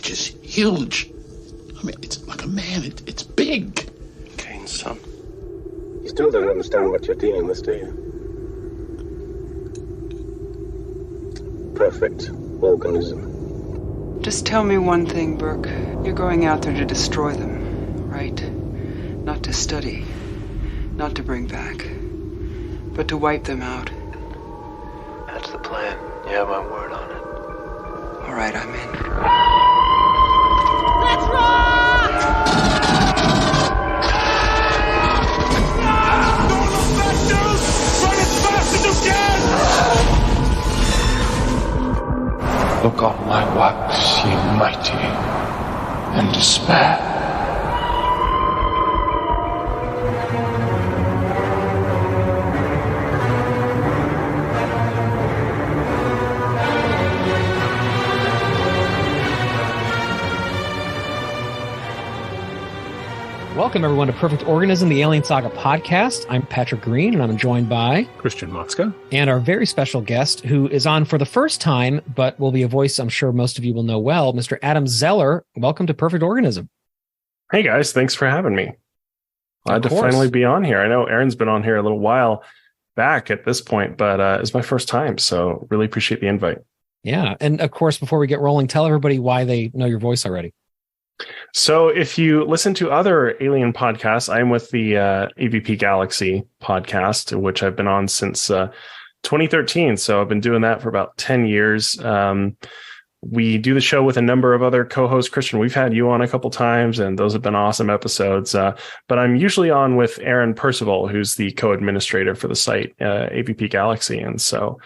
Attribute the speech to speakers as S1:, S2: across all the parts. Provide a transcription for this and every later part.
S1: is huge. I mean, it's like a man. It's big.
S2: Kane's son.
S3: You still don't understand what you're dealing with, do you? Perfect organism.
S4: Just tell me one thing, Burke. You're going out there to destroy them, right? Not to study, not to bring back, but to wipe them out.
S2: That's the plan. You have my word on it.
S4: All right, I'm in.
S5: Let's rock!
S6: Don't look back, dude! Run as fast as you can!
S1: Look on my works, ye mighty, and despair.
S7: Welcome, everyone, to Perfect Organism, the Alien Saga podcast. I'm Patrick Green, and I'm joined by
S8: Christian Motzka
S7: and our very special guest, who is on for the first time, but will be a voice I'm sure most of you will know well, Mr. Adam Zeller. Welcome to Perfect Organism.
S8: Hey, guys. Thanks for having me. Glad to finally be on here. I know Aaron's been on here a little while back at this point, but it's my first time, so really appreciate the invite.
S7: Yeah, and of course, before we get rolling, tell everybody why they know your voice already.
S8: So if you listen to other Alien podcasts, I'm with the AVP Galaxy podcast, which I've been on since 2013. So I've been doing that for about 10 years. We do the show with a number of other co-hosts. Christian, we've had you on a couple times, and those have been awesome episodes. But I'm usually on with Aaron Percival, who's the co-administrator for the site, AVP Galaxy. And so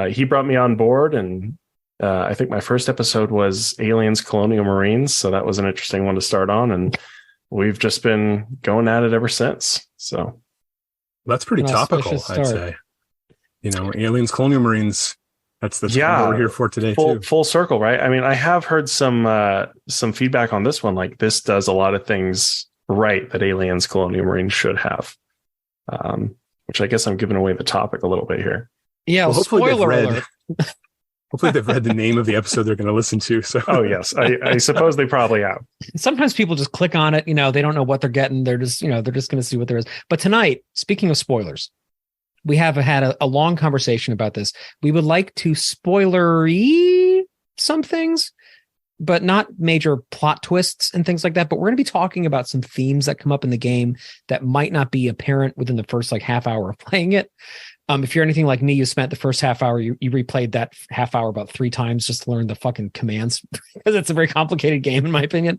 S8: he brought me on board, and I think my first episode was Aliens, Colonial Marines. So that was an interesting one to start on. And we've just been going at it ever since. So
S9: that's pretty topical, I'd say. You know, Aliens, Colonial Marines, that's what we're here for today, too.
S8: Full circle, right? I mean, I have heard some feedback on this one. Like, this does a lot of things right that Aliens, Colonial Marines should have. Which I guess I'm giving away the topic a little bit here.
S7: Yeah, well, spoiler alert.
S9: Hopefully they've read the name of the episode they're going to listen to. So,
S8: oh yes, I suppose they probably have.
S7: Sometimes people just click on it. You know, they don't know what they're getting. They're just going to see what there is. But tonight, speaking of spoilers, we have had a long conversation about this. We would like to spoilery some things, but not major plot twists and things like that. But we're going to be talking about some themes that come up in the game that might not be apparent within the first half hour of playing it. If you're anything like me, you spent the first half hour, you replayed that half hour about 3 times just to learn the fucking commands, because it's a very complicated game, in my opinion.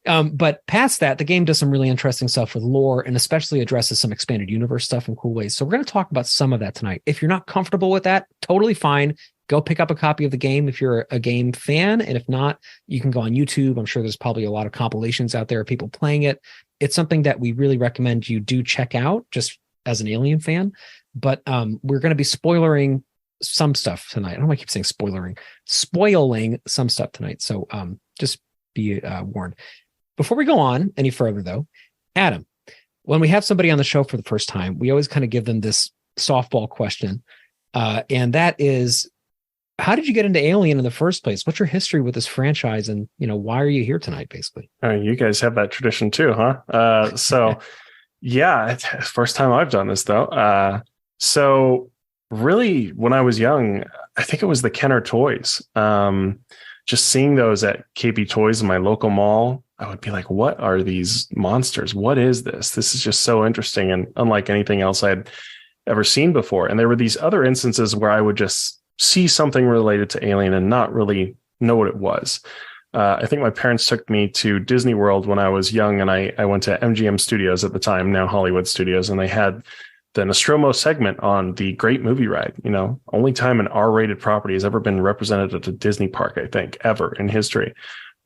S7: But past that, the game does some really interesting stuff with lore, and especially addresses some expanded universe stuff in cool ways. So we're going to talk about some of that tonight. If you're not comfortable with that, totally fine. Go pick up a copy of the game if you're a game fan. And if not, you can go on YouTube. I'm sure there's probably a lot of compilations out there of people playing it. It's something that we really recommend you do check out, just as an Alien fan. But we're going to be spoiling some stuff tonight. I don't know why I keep saying spoiling some stuff tonight. So just be warned. Before we go on any further, though, Adam, when we have somebody on the show for the first time, we always kind of give them this softball question. And that is, how did you get into Alien in the first place? What's your history with this franchise? And, why are you here tonight, basically?
S8: You guys have that tradition too, huh? So yeah, it's the first time I've done this, though. So really, when I was young, I think it was the Kenner toys. Just seeing those at KB Toys in my local mall, I would be like, what are these monsters? What is this? This is just so interesting and unlike anything else I'd ever seen before. And there were these other instances where I would just see something related to Alien and not really know what it was. I think my parents took me to Disney World when I was young, and I went to MGM Studios at the time, now Hollywood Studios, and they had the Nostromo segment on the Great Movie Ride. Only time an R-rated property has ever been represented at a Disney park, I think, ever in history.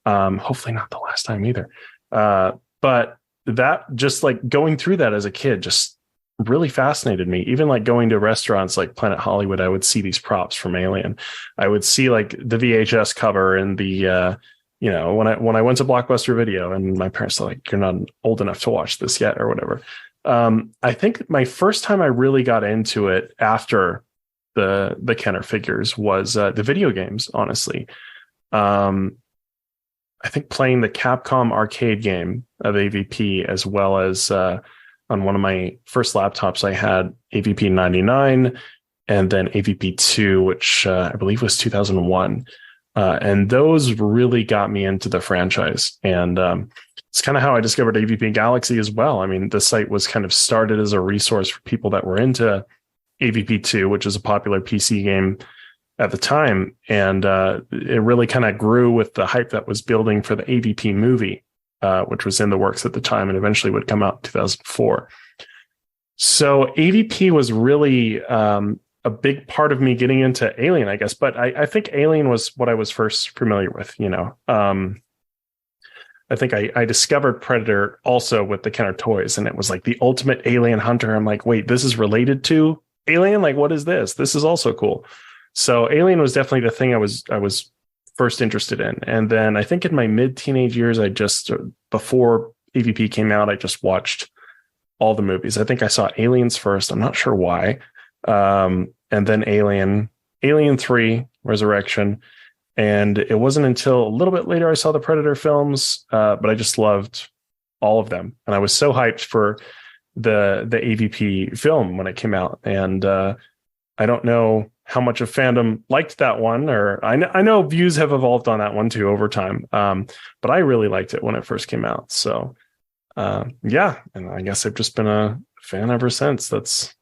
S8: Hopefully not the last time either. But that, just going through that as a kid, just really fascinated me. Even going to restaurants like Planet Hollywood, I would see these props from Alien. I would see the VHS cover and the when I went to Blockbuster Video, and my parents were like, "You're not old enough to watch this yet," or whatever. I think my first time I really got into it after the Kenner figures was the video games, honestly. I think playing the Capcom arcade game of AVP, as well as on one of my first laptops, I had AVP 99 and then AVP 2, which I believe was 2001. And those really got me into the franchise. And it's kind of how I discovered AVP Galaxy as well. I mean, the site was kind of started as a resource for people that were into AVP 2, which is a popular PC game at the time. And it really kind of grew with the hype that was building for the AVP movie, which was in the works at the time and eventually would come out in 2004. So AVP was really a big part of me getting into Alien, I guess. But I think Alien was what I was first familiar with, you know. I think I discovered Predator also with the Kenner toys, and it was like the ultimate alien hunter. I'm like, wait, this is related to Alien? Like, what is this? This is also cool. So Alien was definitely the thing I was first interested in. And then I think in my mid-teenage years, before AVP came out, I just watched all the movies. I think I saw Aliens first. I'm not sure why. And then Alien 3, Resurrection. And it wasn't until a little bit later I saw the Predator films, but I just loved all of them. And I was so hyped for the AVP film when it came out. And I don't know how much of fandom liked that one, or I know views have evolved on that one too over time. But I really liked it when it first came out. So yeah, and I guess I've just been a fan ever since. It's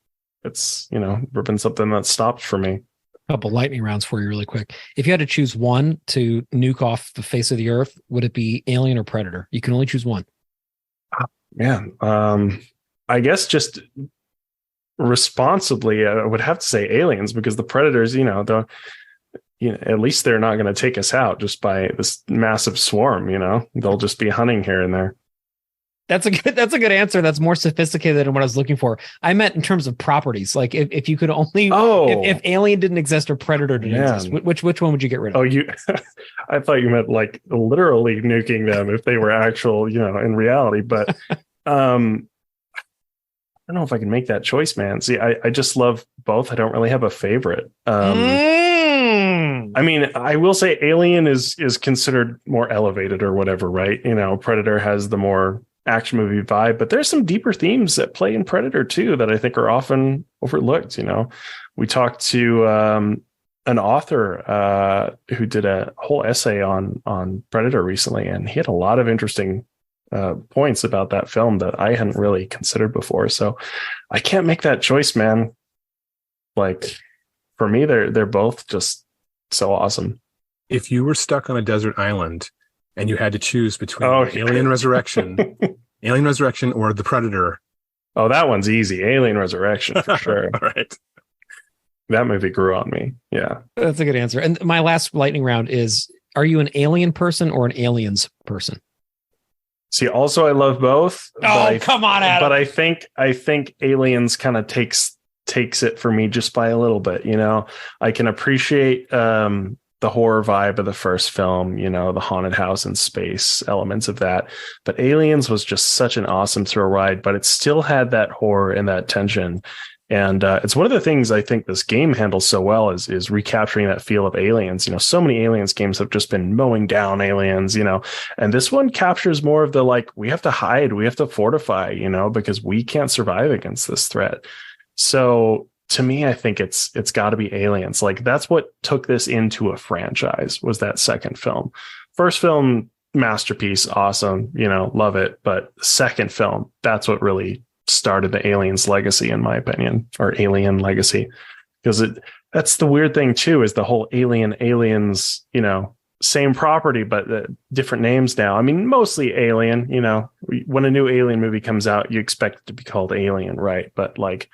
S8: never been something that stopped for me.
S7: A couple lightning rounds for you really quick. If you had to choose one to nuke off the face of the earth, would it be Alien or Predator? You can only choose one.
S8: Man, I guess just responsibly, I would have to say Aliens, because the Predators, at least they're not going to take us out just by this massive swarm. They'll just be hunting here and there.
S7: That's a good answer. That's more sophisticated than what I was looking for. I meant in terms of properties. Like if you could only, if Alien didn't exist or Predator didn't exist, which one would you get rid of?
S8: I thought you meant like literally nuking them if they were actual, in reality. But I don't know if I can make that choice, man. See, I just love both. I don't really have a favorite. I mean, I will say Alien is considered more elevated or whatever, right? Predator has the more action movie vibe, but there's some deeper themes that play in Predator too that I think are often overlooked. We talked to an author who did a whole essay on Predator recently, and he had a lot of interesting points about that film that I hadn't really considered before. So I can't make that choice, man. Like, for me, they're both just so awesome.
S9: If you were stuck on a desert island and you had to choose between Alien Resurrection or The Predator.
S8: Oh, that one's easy. Alien Resurrection for sure.
S9: All right.
S8: That movie grew on me. Yeah.
S7: That's a good answer. And my last lightning round is, are you an Alien person or an Aliens person?
S8: See, also I love both.
S7: Come on, Adam.
S8: But I think Aliens kind of takes it for me just by a little bit. I can appreciate the horror vibe of the first film, the haunted house in space elements of that. But Aliens was just such an awesome thrill ride, but it still had that horror and that tension. And it's one of the things I think this game handles so well is recapturing that feel of Aliens. So many Aliens games have just been mowing down aliens, and this one captures more of the, like, we have to hide, we have to fortify, because we can't survive against this threat. So to me, I think it's got to be Aliens. Like, that's what took this into a franchise, was that second film. First film, masterpiece, awesome, love it. But second film, that's what really started the Aliens legacy, in my opinion, or Alien legacy. Because that's the weird thing too, is the whole aliens, same property, but different names now. I mean, mostly Alien, when a new Alien movie comes out, you expect it to be called Alien, right? But like,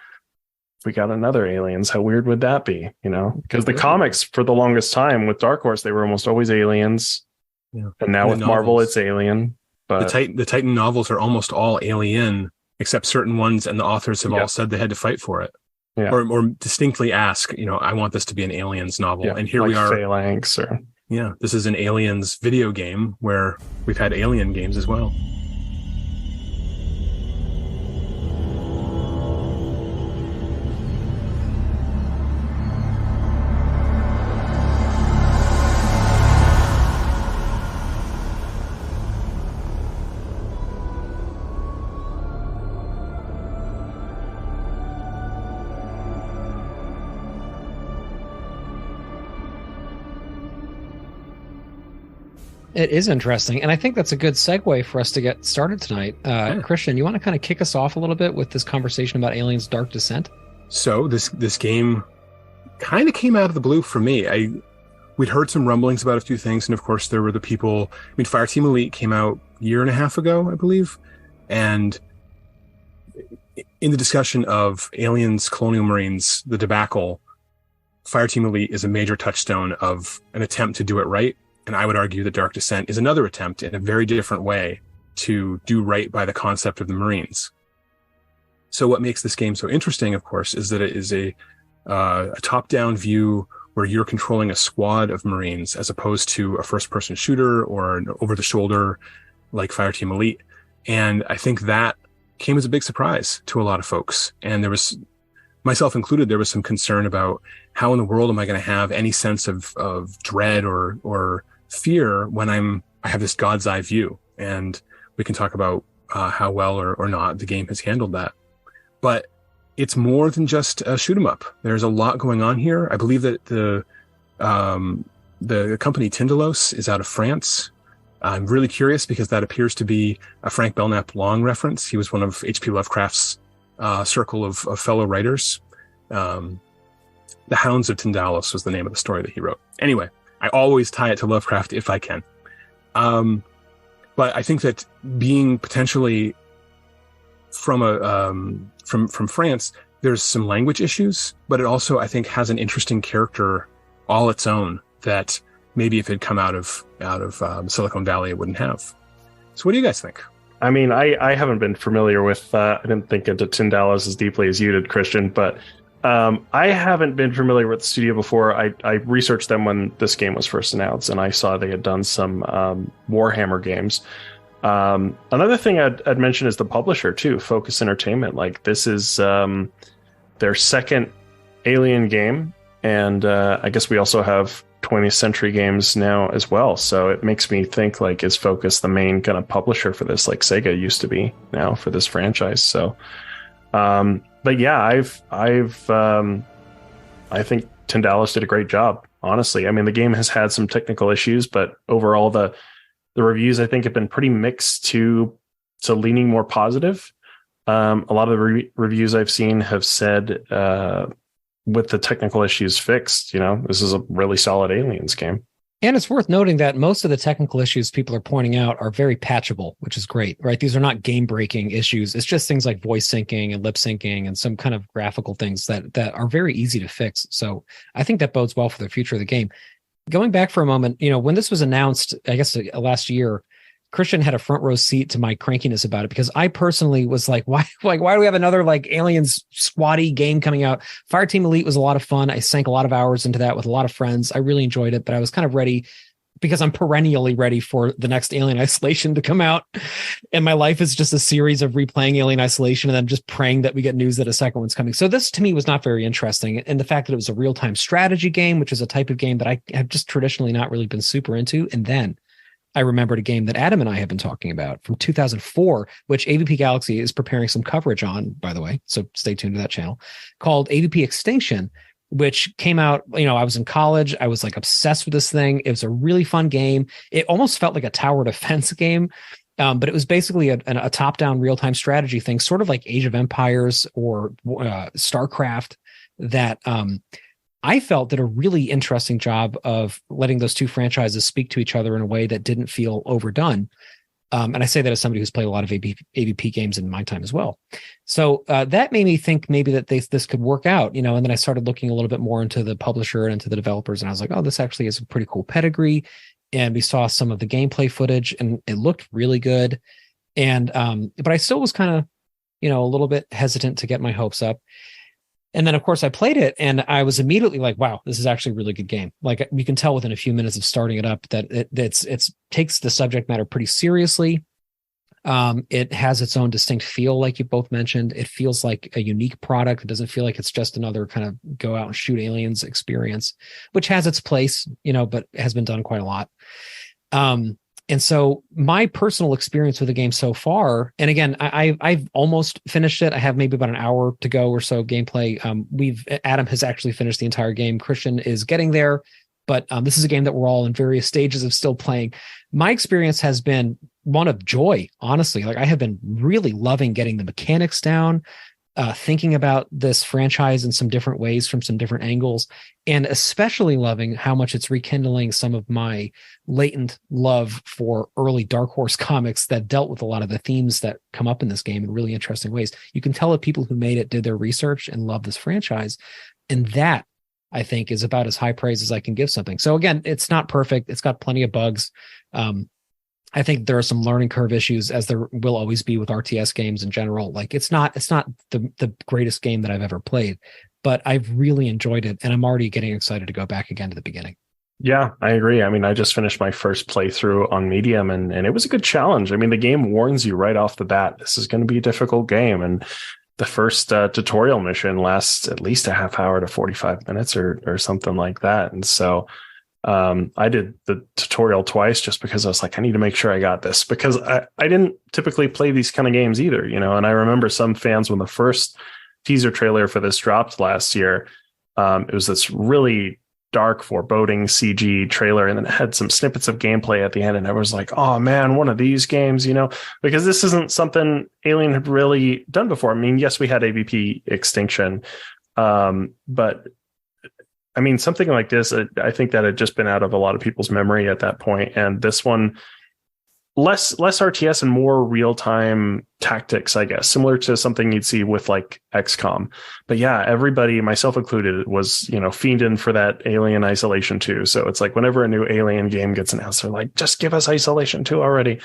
S8: we got another Aliens, how weird would that be? Because the comics for the longest time with Dark Horse, they were almost always Aliens.
S9: Yeah.
S8: And now with Marvel, it's Alien. But
S9: the Titan novels are almost all Alien, except certain ones, and the authors have all said they had to fight for it. Yeah. Or distinctly ask, I want this to be an Aliens novel. Yeah. And here, like, we are.
S8: Phalanx or...
S9: Yeah, this is an Aliens video game where we've had Alien games as well.
S7: It is interesting. And I think that's a good segue for us to get started tonight. Christian, you want to kind of kick us off a little bit with this conversation about Aliens Dark Descent?
S9: So this game kind of came out of the blue for me. We'd heard some rumblings about a few things, and of course there were the people. I mean, Fireteam Elite came out a year and a half ago, I believe, and in the discussion of Aliens, Colonial Marines, the debacle, Fireteam Elite is a major touchstone of an attempt to do it right, and I would argue that Dark Descent is another attempt in a very different way to do right by the concept of the Marines. So what makes this game so interesting, of course, is that it is a top-down view where you're controlling a squad of Marines as opposed to a first-person shooter or an over-the-shoulder like Fireteam Elite. And I think that came as a big surprise to a lot of folks. And there was, myself included, there was some concern about how in the world am I going to have any sense of dread or fear when I have this God's eye view. And we can talk about how well or not the game has handled that. But it's more than just a shoot 'em up. There's a lot going on here. I believe that the company Tindalos is out of France. I'm really curious because that appears to be a Frank Belknap Long reference. He was one of H.P. Lovecraft's circle of fellow writers. The Hounds of Tindalos was the name of the story that he wrote. Anyway, I always tie it to Lovecraft if I can. But I think that being potentially from France, there's some language issues, but it also, I think, has an interesting character all its own that maybe if it had come out of Silicon Valley, it wouldn't have. So what do you guys think?
S8: I mean, I haven't been familiar with, I didn't think into Tindalos as deeply as you did, Christian, but I haven't been familiar with the studio before. I researched them when this game was first announced, and I saw they had done some Warhammer games. Another thing I'd mention is the publisher too, Focus Entertainment. Like, this is their second Alien game, and I guess we also have 20th Century games now as well. So it makes me think, like, is Focus the main kind of publisher for this, like Sega used to be now for this franchise? So, but yeah, I think Tindalos did a great job. Honestly, I mean, the game has had some technical issues, but overall the reviews, I think, have been pretty mixed to leaning more positive. A lot of the reviews I've seen have said, with the technical issues fixed, this is a really solid Aliens game.
S7: And it's worth noting that most of the technical issues people are pointing out are very patchable, which is great, right? These are not game-breaking issues. It's just things like voice syncing and lip syncing and some kind of graphical things that are very easy to fix. So I think that bodes well for the future of the game. Going back for a moment, when this was announced, I guess last year, Christian had a front row seat to my crankiness about it, because I personally was like, why do we have another like Aliens squatty game coming out? Fireteam Elite was a lot of fun. I sank a lot of hours into that with a lot of friends. I really enjoyed it, but I was kind of ready, because I'm perennially ready for the next Alien Isolation to come out. And my life is just a series of replaying Alien Isolation and then just praying that we get news that a second one's coming. So this to me was not very interesting. And the fact that it was a real-time strategy game, which is a type of game that I have just traditionally not really been super into. And then I remembered a game that Adam and I have been talking about from 2004, which AVP Galaxy is preparing some coverage on, by the way. So stay tuned to that channel, called AVP Extinction, which came out, I was in college. I was like obsessed with this thing. It was a really fun game. It almost felt like a tower defense game, but it was basically a top-down real-time strategy thing, sort of like Age of Empires or StarCraft, that I felt did a really interesting job of letting those two franchises speak to each other in a way that didn't feel overdone. And I say that as somebody who's played a lot of AVP games in my time as well. So that made me think maybe that this could work out, and then I started looking a little bit more into the publisher and into the developers, and I was like, oh, this actually is a pretty cool pedigree. And we saw some of the gameplay footage, and it looked really good. And but I still was kind of, a little bit hesitant to get my hopes up. And then, of course, I played it, and I was immediately like, wow, this is actually a really good game. Like, you can tell within a few minutes of starting it up that it takes the subject matter pretty seriously. It has its own distinct feel, like you both mentioned. It feels like a unique product. It doesn't feel like it's just another kind of go out and shoot aliens experience, which has its place, but has been done quite a lot. And so my personal experience with the game so far, and again, I've almost finished it. I have maybe about an hour to go or so gameplay. Adam has actually finished the entire game. Christian is getting there. But this is a game that we're all in various stages of still playing. My experience has been one of joy, honestly. Like, I have been really loving getting the mechanics down, thinking about this franchise in some different ways from some different angles, and especially loving how much it's rekindling some of my latent love for early Dark Horse comics that dealt with a lot of the themes that come up in this game in really interesting ways. You can tell that people who made it did their research and love this franchise. And that, I think, is about as high praise as I can give something. So again, it's not perfect. It's got plenty of bugs. I think there are some learning curve issues, as there will always be with RTS games in general. Like, it's not the greatest game that I've ever played, but I've really enjoyed it, and I'm already getting excited to go back again to the beginning.
S8: Yeah, I agree. I mean, I just finished my first playthrough on medium, and it was a good challenge. I mean, the game warns you right off the bat, this is going to be a difficult game. And the first tutorial mission lasts at least a half hour to 45 minutes or something like that. And so I did the tutorial twice just because I was like, I need to make sure I got this, because I didn't typically play these kind of games either, you know. And I remember some fans, when the first teaser trailer for this dropped last year, it was this really dark, foreboding CG trailer, and then it had some snippets of gameplay at the end, and I was like, oh man, one of these games, you know, because this isn't something Alien had really done before. I mean, yes, we had AVP Extinction, but I mean, something like this, I think that had just been out of a lot of people's memory at that point. And this one, less RTS and more real-time tactics, I guess, similar to something you'd see with like XCOM. But yeah, everybody, myself included, was, you know, fiending for that Alien Isolation 2. So it's like, whenever a new Alien game gets announced, they're like, just give us Isolation 2 already.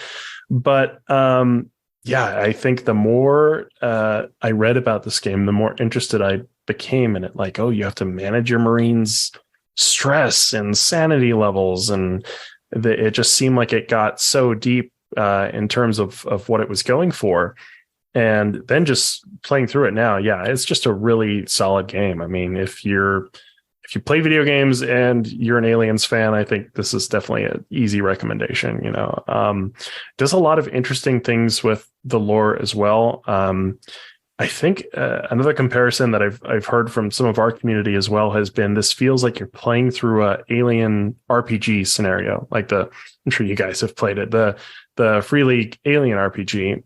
S8: But yeah, I think the more I read about this game, the more interested I became in it. Like, oh, you have to manage your Marines' stress and sanity levels, and it just seemed like it got so deep in terms of what it was going for. And then just playing through it now, yeah, it's just a really solid game. I mean, if you play video games and you're an Aliens fan, I think this is definitely an easy recommendation. You know, does a lot of interesting things with the lore as well. I think another comparison that I've heard from some of our community as well has been, this feels like you're playing through a Alien RPG scenario. Like I'm sure you guys have played it, the Free League Alien RPG.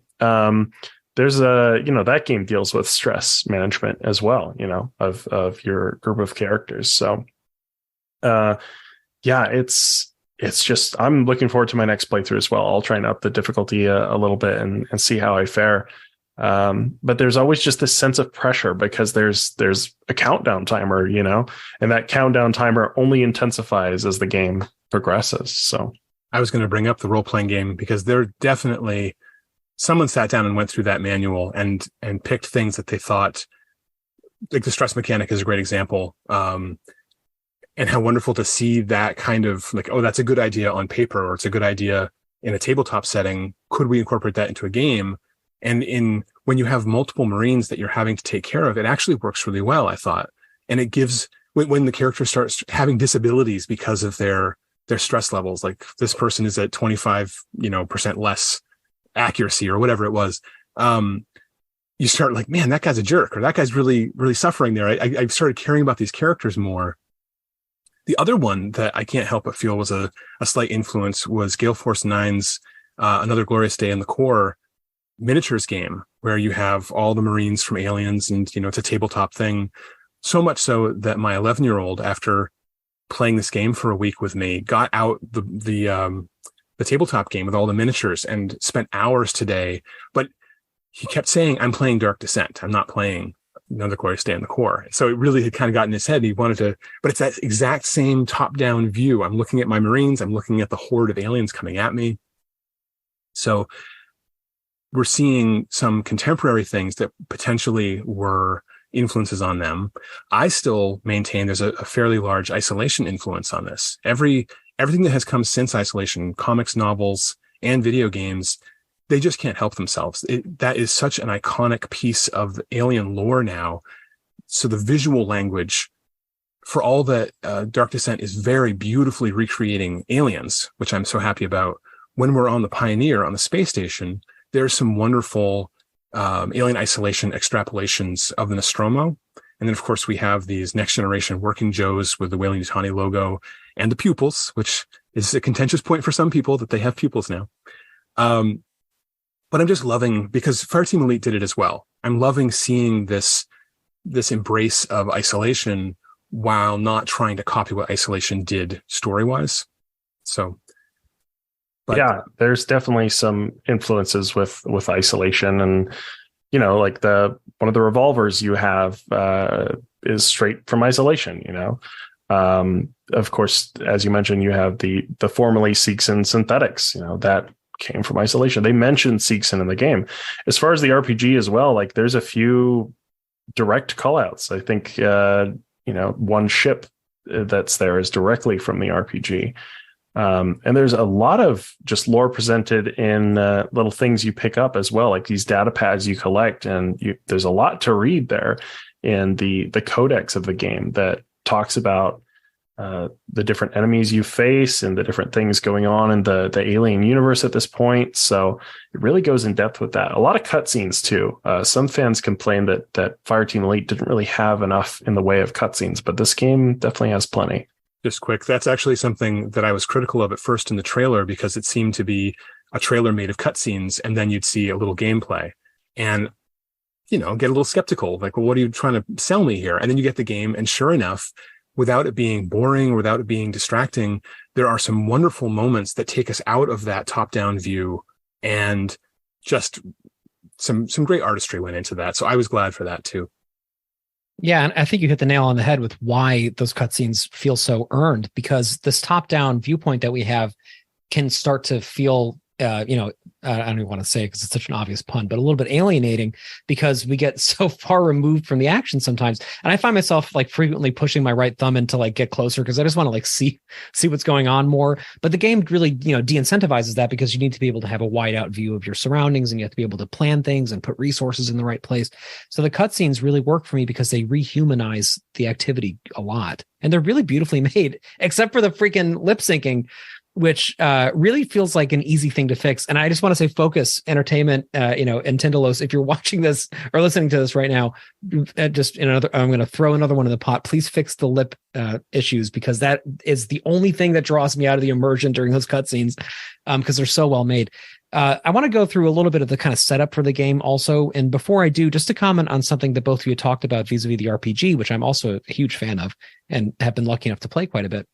S8: There's that game deals with stress management as well, you know, of your group of characters. So, yeah, it's just, I'm looking forward to my next playthrough as well. I'll try and up the difficulty a little bit and see how I fare. But there's always just this sense of pressure, because there's a countdown timer, you know, and that countdown timer only intensifies as the game progresses. So
S9: I was going to bring up the role-playing game, because they're definitely, someone sat down and went through that manual and picked things that they thought, like the stress mechanic is a great example. And how wonderful to see that kind of like, oh, that's a good idea on paper, or it's a good idea in a tabletop setting. Could we incorporate that into a game? And when you have multiple Marines that you're having to take care of, it actually works really well, I thought. And it gives, when the character starts having disabilities because of their stress levels, like this person is at 25% less accuracy or whatever it was, you start like, man, that guy's a jerk, or that guy's really, really suffering there. I started caring about these characters more. The other one that I can't help but feel was a slight influence was Gale Force 9's Another Glorious Day in the Core miniatures game, where you have all the Marines from Aliens, and, you know, it's a tabletop thing. So much so that my 11-year-old, after playing this game for a week with me, got out the tabletop game with all the miniatures and spent hours today. But he kept saying, I'm playing Dark Descent. I'm not playing Another Glorious Day in the Core. So it really had kind of got in his head. He wanted to, but it's that exact same top-down view. I'm looking at my Marines. I'm looking at the horde of aliens coming at me. So we're seeing some contemporary things that potentially were influences on them. I still maintain there's a fairly large Isolation influence on this. Everything that has come since Isolation, comics, novels, and video games, they just can't help themselves. That is such an iconic piece of alien lore now. So the visual language, for all that Dark Descent is very beautifully recreating aliens, which I'm so happy about, when we're on the Pioneer on the space station, there's some wonderful Alien Isolation extrapolations of the Nostromo. And then, of course, we have these next generation working Joes with the Weyland-Yutani logo and the pupils, which is a contentious point for some people that they have pupils now. But I'm just loving, because Fireteam Elite did it as well. I'm loving seeing this embrace of isolation while not trying to copy what isolation did story-wise. So, but
S8: yeah, there's definitely some influences with isolation, and like one of the revolvers you have is straight from isolation. Of course, as you mentioned, you have the formerly Seegson synthetics. That came from isolation. They mentioned Seegson in the game. As far as the RPG as well, like there's a few direct callouts. I think one ship that's there is directly from the RPG. And there's a lot of just lore presented in little things you pick up as well, like these data pads you collect, and there's a lot to read there in the codex of the game that talks about the different enemies you face and the different things going on in the alien universe at this point. So it really goes in depth with that. A lot of cutscenes too. Some fans complained that Fireteam Elite didn't really have enough in the way of cutscenes, but this game definitely has plenty.
S9: Just quick, that's actually something that I was critical of at first in the trailer, because it seemed to be a trailer made of cutscenes, and then you'd see a little gameplay and, get a little skeptical. Like, well, what are you trying to sell me here? And then you get the game, and sure enough, without it being boring, without it being distracting, there are some wonderful moments that take us out of that top-down view, and just some great artistry went into that. So I was glad for that too.
S7: Yeah, and I think you hit the nail on the head with why those cutscenes feel so earned, because this top-down viewpoint that we have can start to feel, I don't even want to say it because it's such an obvious pun, but a little bit alienating, because we get so far removed from the action sometimes. And I find myself like frequently pushing my right thumb in to like get closer, because I just want to like see what's going on more. But the game really, de-incentivizes that, because you need to be able to have a wide out view of your surroundings, and you have to be able to plan things and put resources in the right place. So the cutscenes really work for me because they rehumanize the activity a lot. And they're really beautifully made, except for the freaking lip syncing, which really feels like an easy thing to fix. And I just want to say, Focus Entertainment, and Tindalos, if you're watching this or listening to this right now, I'm going to throw another one in the pot. Please fix the lip issues, because that is the only thing that draws me out of the immersion during those cutscenes, because they're so well made. I want to go through a little bit of the kind of setup for the game also. And before I do, just to comment on something that both of you talked about vis-a-vis the RPG, which I'm also a huge fan of and have been lucky enough to play quite a bit.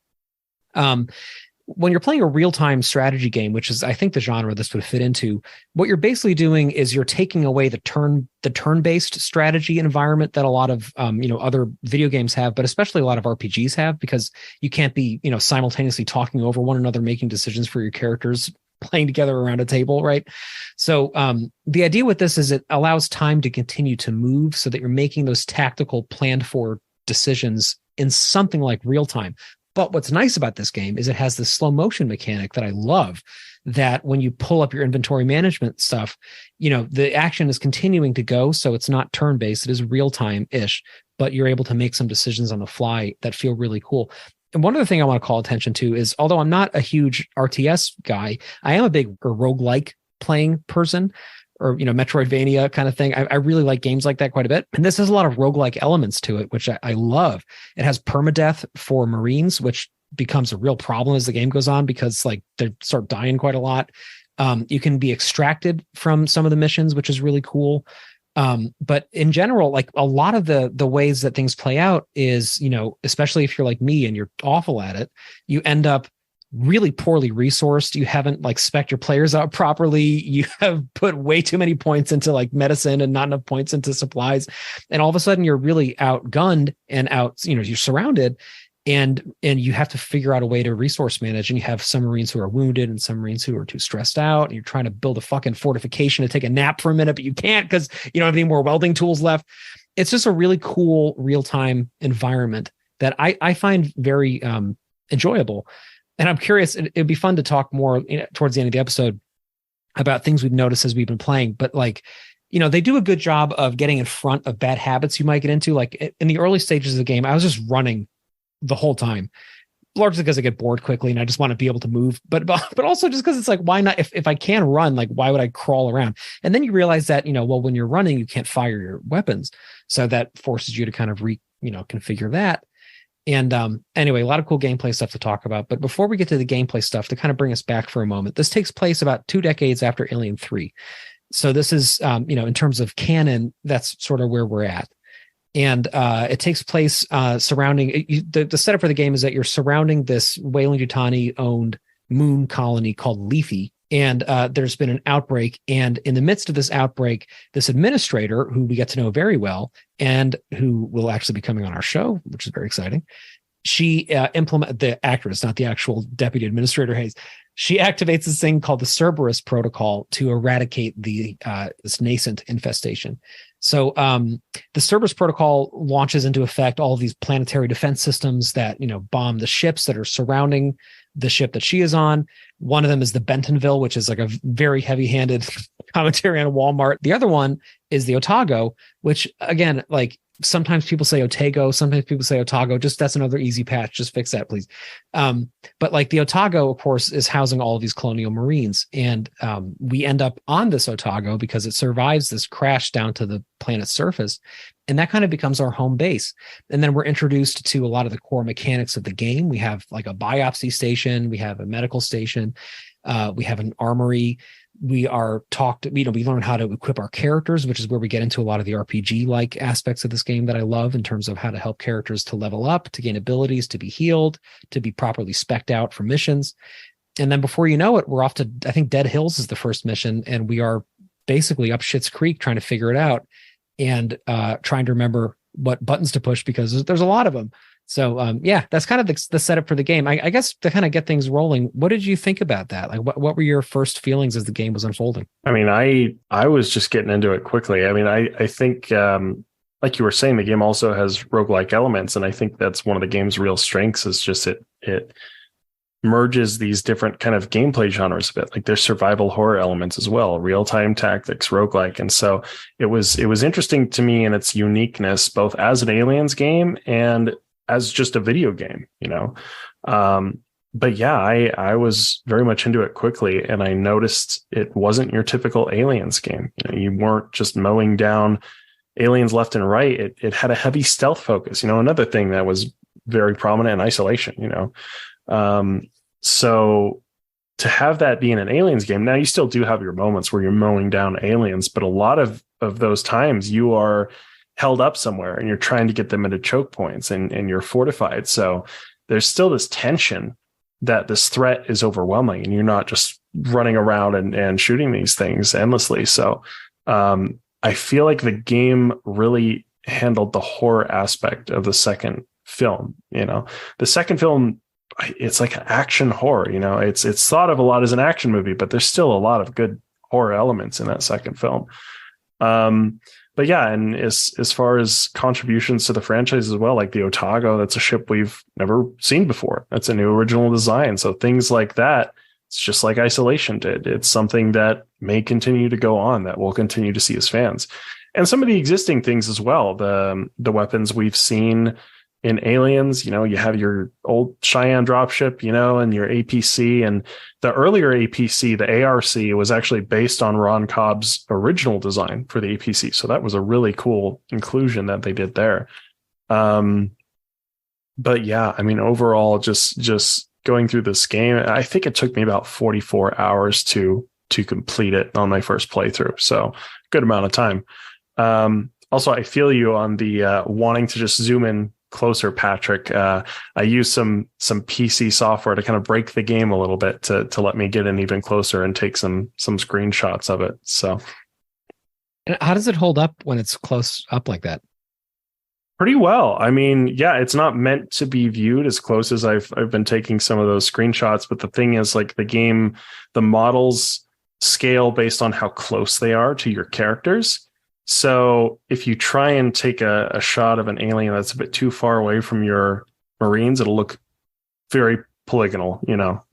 S7: When you're playing a real-time strategy game, which is, I think, the genre this would fit into, what you're basically doing is you're taking away the turn-based strategy environment that a lot of other video games have, but especially a lot of RPGs have, because you can't be simultaneously talking over one another, making decisions for your characters, playing together around a table, right? So the idea with this is it allows time to continue to move, so that you're making those tactical, planned-for decisions in something like real time. But what's nice about this game is it has this slow motion mechanic that I love, that when you pull up your inventory management stuff, the action is continuing to go. So it's not turn-based. It is real-time-ish, but you're able to make some decisions on the fly that feel really cool. And one other thing I want to call attention to is, although I'm not a huge RTS guy, I am a big roguelike playing person, or Metroidvania kind of thing. I really like games like that quite a bit. And this has a lot of roguelike elements to it, which I love. It has permadeath for Marines, which becomes a real problem as the game goes on, because like they start dying quite a lot. You can be extracted from some of the missions, which is really cool. But in general, like a lot of the ways that things play out is, especially if you're like me and you're awful at it, you end up really poorly resourced. You haven't like spec'd your players out properly. You have put way too many points into like medicine and not enough points into supplies. And all of a sudden you're really outgunned and you're surrounded, and you have to figure out a way to resource manage. And you have some Marines who are wounded and some Marines who are too stressed out. And you're trying to build a fucking fortification to take a nap for a minute, but you can't because you don't have any more welding tools left. It's just a really cool real-time environment that I find very enjoyable. And I'm curious, it'd be fun to talk more towards the end of the episode about things we've noticed as we've been playing. But like, they do a good job of getting in front of bad habits you might get into. Like in the early stages of the game, I was just running the whole time. largely because I get bored quickly and I just want to be able to move, but also just because it's like, why not? If I can run, like, why would I crawl around? And then you realize that, well, when you're running, you can't fire your weapons. So that forces you to kind of configure that. And anyway, a lot of cool gameplay stuff to talk about. But before we get to the gameplay stuff, to kind of bring us back for a moment, this takes place about 2 decades after Alien 3. So this is, in terms of canon, that's sort of where we're at. And it takes place surrounding the setup for the game is that you're surrounding this Weyland-Yutani owned moon colony called Lethe. And there's been an outbreak. And in the midst of this outbreak, this administrator, who we get to know very well and who will actually be coming on our show, which is very exciting, she the actress, not the actual deputy administrator Hayes, she activates this thing called the Cerberus Protocol to eradicate this nascent infestation. So the Cerberus Protocol launches into effect all of these planetary defense systems that, bomb the ships that are surrounding the ship that she is on. One of them is the Bentonville, which is like a very heavy-handed commentary on Walmart. The other one is the Otago, which, again, like, sometimes people say Otago, sometimes people say Otago. Just that's another easy patch. Just fix that, please. But like the Otago, of course, is housing all of these colonial marines. And we end up on this Otago because it survives this crash down to the planet's surface. And that kind of becomes our home base. And then we're introduced to a lot of the core mechanics of the game. We have like a biopsy station. We have a medical station. We have an armory. We are we learn how to equip our characters, which is where we get into a lot of the RPG-like aspects of this game that I love in terms of how to help characters to level up, to gain abilities, to be healed, to be properly spec'd out for missions. And then before you know it, we're off to, I think Dead Hills is the first mission, and we are basically up Schitt's Creek trying to figure it out and trying to remember what buttons to push because there's a lot of them. So, that's kind of the setup for the game. I guess to kind of get things rolling, what did you think about that? Like, what were your first feelings as the game was unfolding?
S8: I mean, I was just getting into it quickly. I mean, I think, like you were saying, the game also has roguelike elements. And I think that's one of the game's real strengths is just it merges these different kind of gameplay genres a bit. Like there's survival horror elements as well, real-time tactics, roguelike. And so it was interesting to me in its uniqueness, both as an Aliens game and as just a video game, but yeah, I was very much into it quickly, and I noticed it wasn't your typical Aliens game. You weren't just mowing down aliens left and right. It had a heavy stealth focus. Another thing that was very prominent in Isolation. So to have that be in an Aliens game, now you still do have your moments where you're mowing down aliens, but a lot of those times you are held up somewhere and you're trying to get them into choke points and you're fortified. So there's still this tension that this threat is overwhelming and you're not just running around and shooting these things endlessly. So I feel like the game really handled the horror aspect of the second film. The second film, it's like action horror, it's thought of a lot as an action movie, but there's still a lot of good horror elements in that second film. But yeah, and as far as contributions to the franchise as well, like the Otago, that's a ship we've never seen before. That's a new original design. So things like that, it's just like Isolation did. It's something that may continue to go on, that we'll continue to see as fans. And some of the existing things as well, the weapons we've seen in Aliens, you have your old Cheyenne dropship, and your APC, and the earlier APC, the ARC, was actually based on Ron Cobb's original design for the APC. So that was a really cool inclusion that they did there. But yeah, I mean, overall, just going through this game, I think it took me about 44 hours to complete it on my first playthrough. So good amount of time. Also, I feel you on the wanting to just zoom in closer, Patrick. I used some PC software to kind of break the game a little bit to let me get in even closer and take some screenshots of it. So,
S7: and how does it hold up when it's close up like that?
S8: Pretty well. I mean, yeah, it's not meant to be viewed as close as I've been taking some of those screenshots, but the thing is, like, the game, the models scale based on how close they are to your characters. So if you try and take a shot of an alien that's a bit too far away from your Marines, it'll look very polygonal,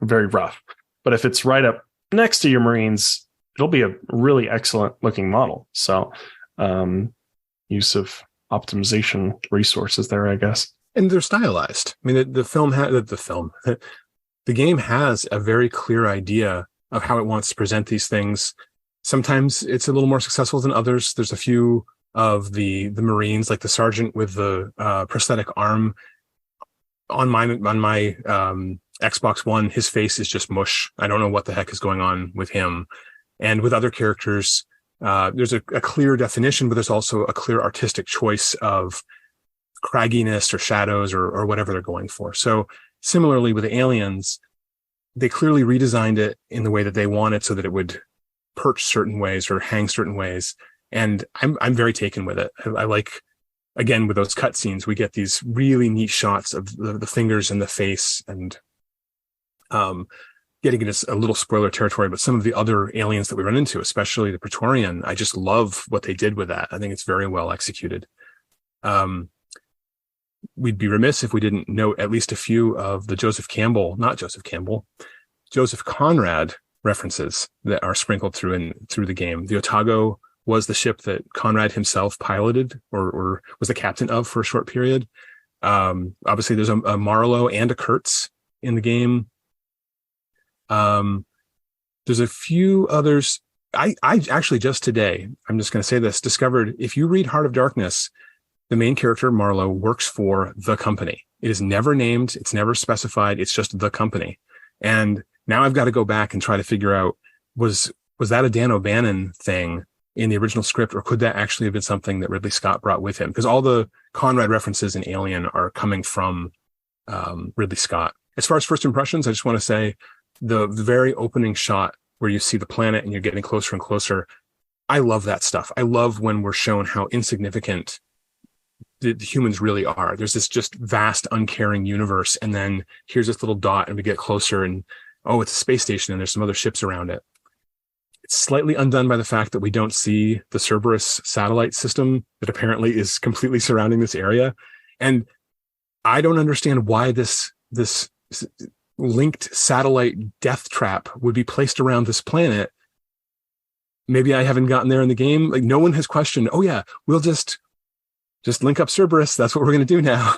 S8: very rough. But if it's right up next to your Marines, it'll be a really excellent looking model. So use of optimization resources there, I guess.
S9: and they're stylized. I mean, the game has a very clear idea of how it wants to present these things. Sometimes it's a little more successful than others. There's a few of the Marines, like the sergeant with the prosthetic arm. On my Xbox One, his face is just mush. I don't know what the heck is going on with him. And with other characters, there's a clear definition, but there's also a clear artistic choice of cragginess or shadows or whatever they're going for. So similarly with the aliens, they clearly redesigned it in the way that they wanted so that it would perch certain ways or hang certain ways. And I'm very taken with it. I like, again, with those cutscenes, we get these really neat shots of the fingers and the face, and getting into a little spoiler territory, but some of the other aliens that we run into, especially the Praetorian, I just love what they did with that. I think it's very well executed. We'd be remiss if we didn't note at least a few of the Joseph Conrad references that are sprinkled through the game. The Otago was the ship that Conrad himself piloted or was the captain of for a short period. Obviously there's a Marlowe and a Kurtz in the game. There's a few others. I actually just today, I'm just going to say this, discovered if you read Heart of Darkness, the main character, Marlowe, works for the company. It is never named. It's never specified. It's just the company. And now I've got to go back and try to figure out, was that a Dan O'Bannon thing in the original script, or could that actually have been something that Ridley Scott brought with him? Because all the Conrad references in Alien are coming from Ridley Scott. As far as first impressions, I just want to say the very opening shot where you see the planet and you're getting closer and closer. I love that stuff. I love when we're shown how insignificant the humans really are. There's this just vast, uncaring universe. And then here's this little dot and we get closer and, oh, it's a space station and there's some other ships around it. It's slightly undone by the fact that we don't see the Cerberus satellite system that apparently is completely surrounding this area. And I don't understand why this linked satellite death trap would be placed around this planet. Maybe I haven't gotten there in the game. Like, no one has questioned, oh yeah, we'll just link up Cerberus. That's what we're going to do now.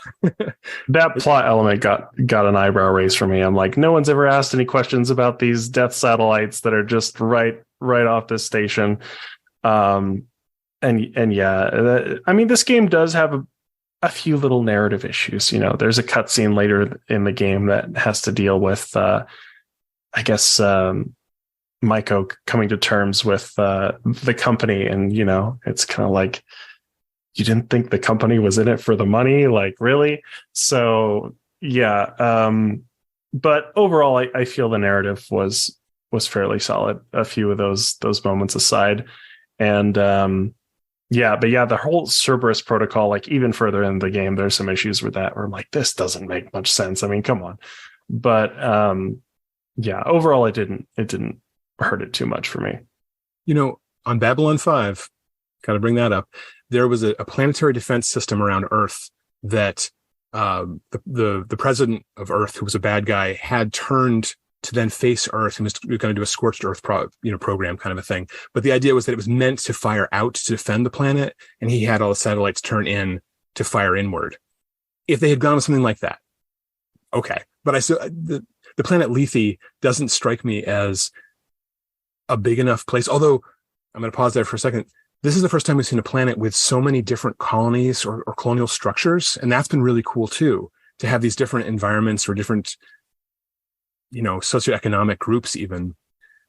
S8: That plot element got an eyebrow raise for me. I'm like, no one's ever asked any questions about these death satellites that are just right off this station. And yeah, I mean, this game does have a few little narrative issues. You know, there's a cutscene later in the game that has to deal with, I guess, Maiko coming to terms with the company, and you know, it's kind of like, you didn't think the company was in it for the money? Like, really? So yeah. But overall, I feel the narrative was fairly solid. A few of those moments aside. And the whole Cerberus protocol, like even further in the game, there's some issues with that where I'm like, this doesn't make much sense. I mean, come on. But overall it didn't hurt it too much for me. You know,
S9: on Babylon 5, got to bring that up, there was a planetary defense system around Earth that the president of Earth, who was a bad guy, had turned to then face Earth and was going to do a scorched Earth program kind of a thing. But the idea was that it was meant to fire out to defend the planet, and he had all the satellites turn in to fire inward. If they had gone with something like that, okay. But the planet Lethe doesn't strike me as a big enough place. Although I'm going to pause there for a second. This is the first time we've seen a planet with so many different colonies or colonial structures. And that's been really cool too, to have these different environments or different, you know, socioeconomic groups even.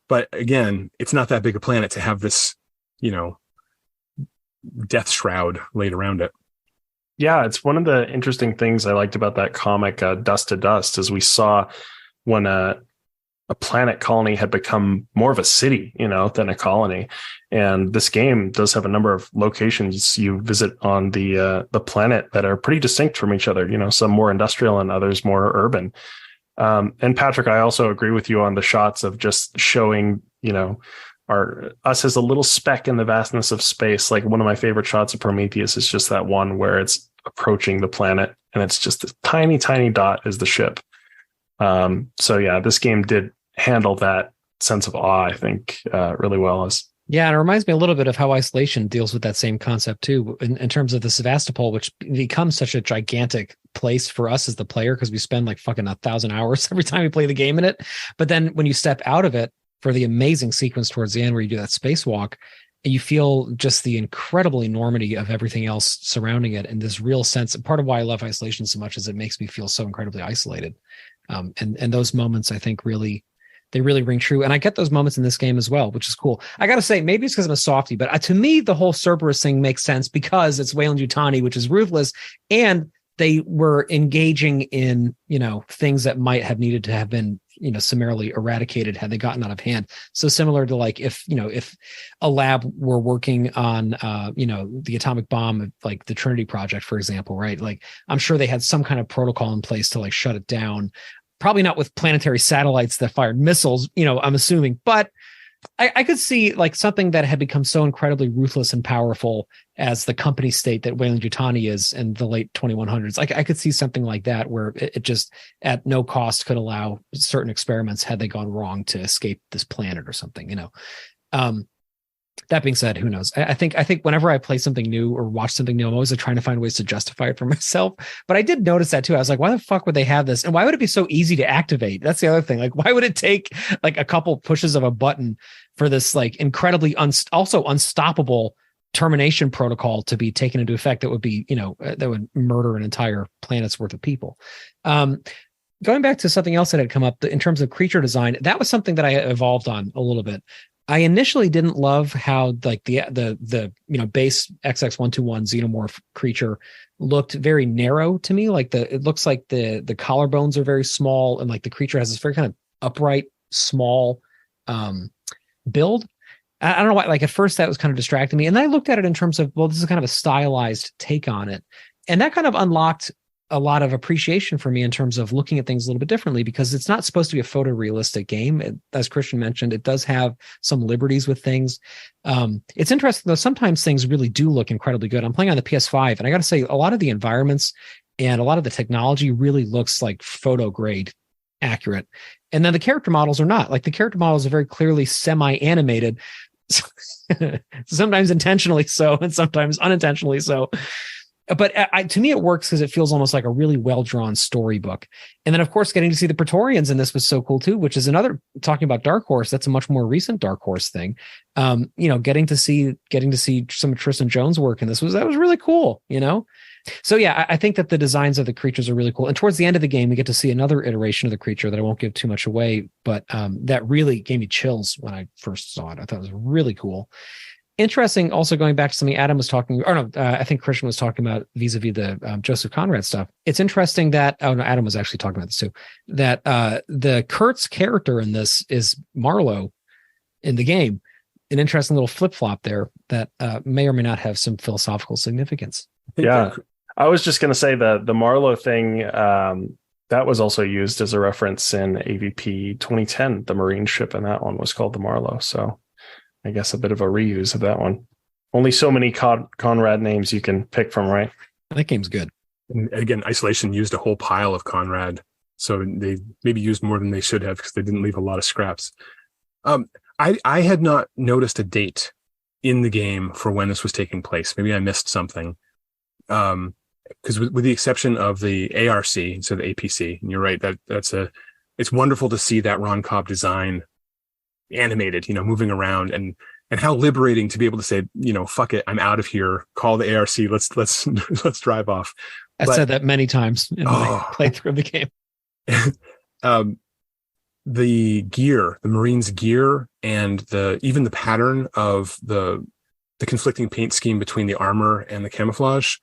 S9: But again, it's not that big a planet to have this, you know, death shroud laid around it.
S8: Yeah, it's one of the interesting things I liked about that comic, Dust to Dust, is we saw when a planet colony had become more of a city, you know, than a colony. And this game does have a number of locations you visit on the planet that are pretty distinct from each other, you know, some more industrial and others more urban. And Patrick, I also agree with you on the shots of just showing, you know, us as a little speck in the vastness of space. Like one of my favorite shots of Prometheus is just that one where it's approaching the planet and it's just a tiny, tiny dot is the ship. So yeah, this game did handle that sense of awe, I think, really well.
S7: Yeah, and it reminds me a little bit of how Isolation deals with that same concept too, in terms of the Sevastopol, which becomes such a gigantic place for us as the player because we spend like fucking 1,000 hours every time we play the game in it. But then when you step out of it for the amazing sequence towards the end where you do that spacewalk, you feel just the incredible enormity of everything else surrounding it and this real sense. Part of why I love isolation so much is it makes me feel so incredibly isolated. And those moments I think really ring true. And I get those moments in this game as well, which is cool. I got to say, maybe it's because I'm a softie, but to me, the whole Cerberus thing makes sense because it's Weyland-Yutani, which is ruthless. And they were engaging in, things that might have needed to have been, summarily eradicated had they gotten out of hand. So similar to like if a lab were working on, the atomic bomb, like the Trinity Project, for example, right? Like I'm sure they had some kind of protocol in place to like shut it down. Probably not with planetary satellites that fired missiles, I'm assuming, but I could see like something that had become so incredibly ruthless and powerful as the company state that Weyland-Yutani is in the late 2100s. Like I could see something like that where it just at no cost could allow certain experiments had they gone wrong to escape this planet or something, That being said, who knows? I think whenever I play something new or watch something new, I'm always like trying to find ways to justify it for myself. But I did notice that too. I was like, why the fuck would they have this? And why would it be so easy to activate? That's the other thing. Like, why would it take like a couple pushes of a button for this like incredibly also unstoppable termination protocol to be taken into effect that would be, that would murder an entire planet's worth of people? Going back to something else that had come up in terms of creature design, that was something that I evolved on a little bit. I initially didn't love how like the base XX121 xenomorph creature looked very narrow to me. Like it looks like the collarbones are very small and like the creature has this very kind of upright, small build. I don't know why. Like at first that was kind of distracting me, and then I looked at it in terms of, well, this is kind of a stylized take on it, and that kind of unlocked a lot of appreciation for me in terms of looking at things a little bit differently, because it's not supposed to be a photorealistic game. As Christian mentioned, it does have some liberties with things. It's interesting though. Sometimes things really do look incredibly good. I'm playing on the PS5 and I got to say a lot of the environments and a lot of the technology really looks like photo grade accurate. And then the character models are not. Like the character models are very clearly semi-animated, sometimes intentionally so and sometimes unintentionally so. But to me, it works because it feels almost like a really well-drawn storybook. And then, of course, getting to see the Praetorians in this was so cool, too, which is another, talking about Dark Horse, that's a much more recent Dark Horse thing. Getting to see some of Tristan Jones' work in this that was really cool, So, yeah, I think that the designs of the creatures are really cool. And towards the end of the game, we get to see another iteration of the creature that I won't give too much away, but that really gave me chills when I first saw it. I thought it was really cool. Interesting. Also going back to something Adam was talking, I think Christian was talking about vis-a-vis the Joseph Conrad stuff. It's interesting that, Adam was actually talking about this too, that the Kurtz character in this is Marlowe in the game. An interesting little flip-flop there that may or may not have some philosophical significance.
S8: Yeah. I was just going to say the Marlowe thing, that was also used as a reference in AVP 2010. The Marine ship in that one was called the Marlowe. So I guess a bit of a reuse of that one. Only so many Conrad names you can pick from, right?
S7: That game's good.
S9: And again, Isolation used a whole pile of Conrad, so they maybe used more than they should have because they didn't leave a lot of scraps. I had not noticed a date in the game for when this was taking place. Maybe I missed something. Because with the exception of the ARC instead of the APC, and you're right, it's wonderful to see that Ron Cobb design animated, moving around, and how liberating to be able to say, fuck it, I'm out of here, call the ARC, let's drive off.
S7: I said that many times in my playthrough of the game. The gear, the Marines gear, and even the pattern of the conflicting paint scheme between the armor and the camouflage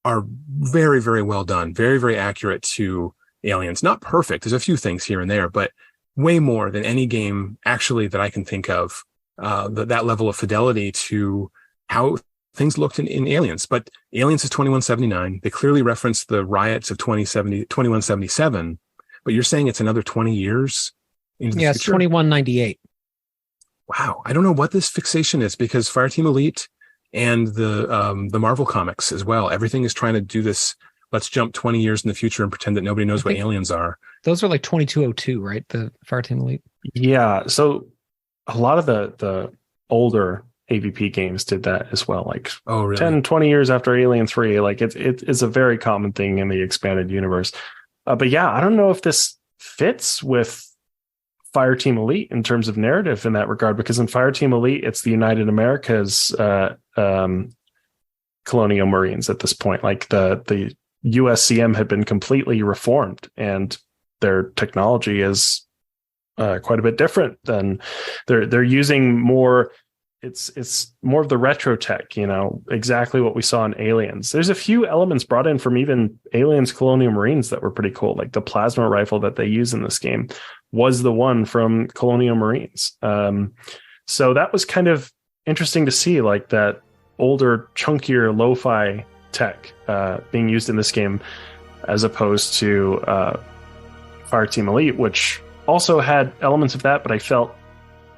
S7: are very, very well done, very, very accurate to Aliens. Not perfect, there's a few things here and there, but way more than any game actually that I can think of, that level of fidelity to how things looked in Aliens. But Aliens is 2179. They clearly reference the riots of 2177, but you're saying it's another 20 years into the future? It's 2198.
S9: Wow. I don't know what this fixation is, because Fireteam Elite and the Marvel comics as well, everything is trying to do this. Let's jump 20 years in the future and pretend that nobody knows what aliens are.
S7: Those are like 2202, right? The Fireteam Elite.
S8: Yeah. So a lot of the older AVP games did that as well. Like
S9: Oh, really?
S8: 10, 20 years after Alien 3, like it's a very common thing in the expanded universe. But yeah, I don't know if this fits with Fireteam Elite in terms of narrative in that regard, because in Fireteam Elite, it's the United Americas Colonial Marines at this point. Like the USCM had been completely reformed, and their technology is quite a bit different than they're using more. It's more of the retro tech, exactly what we saw in Aliens. There's a few elements brought in from even Aliens Colonial Marines that were pretty cool. Like the plasma rifle that they use in this game was the one from Colonial Marines. So that was kind of interesting to see, like that older, chunkier lo-fi tech being used in this game, as opposed to Fireteam Elite, which also had elements of that, but I felt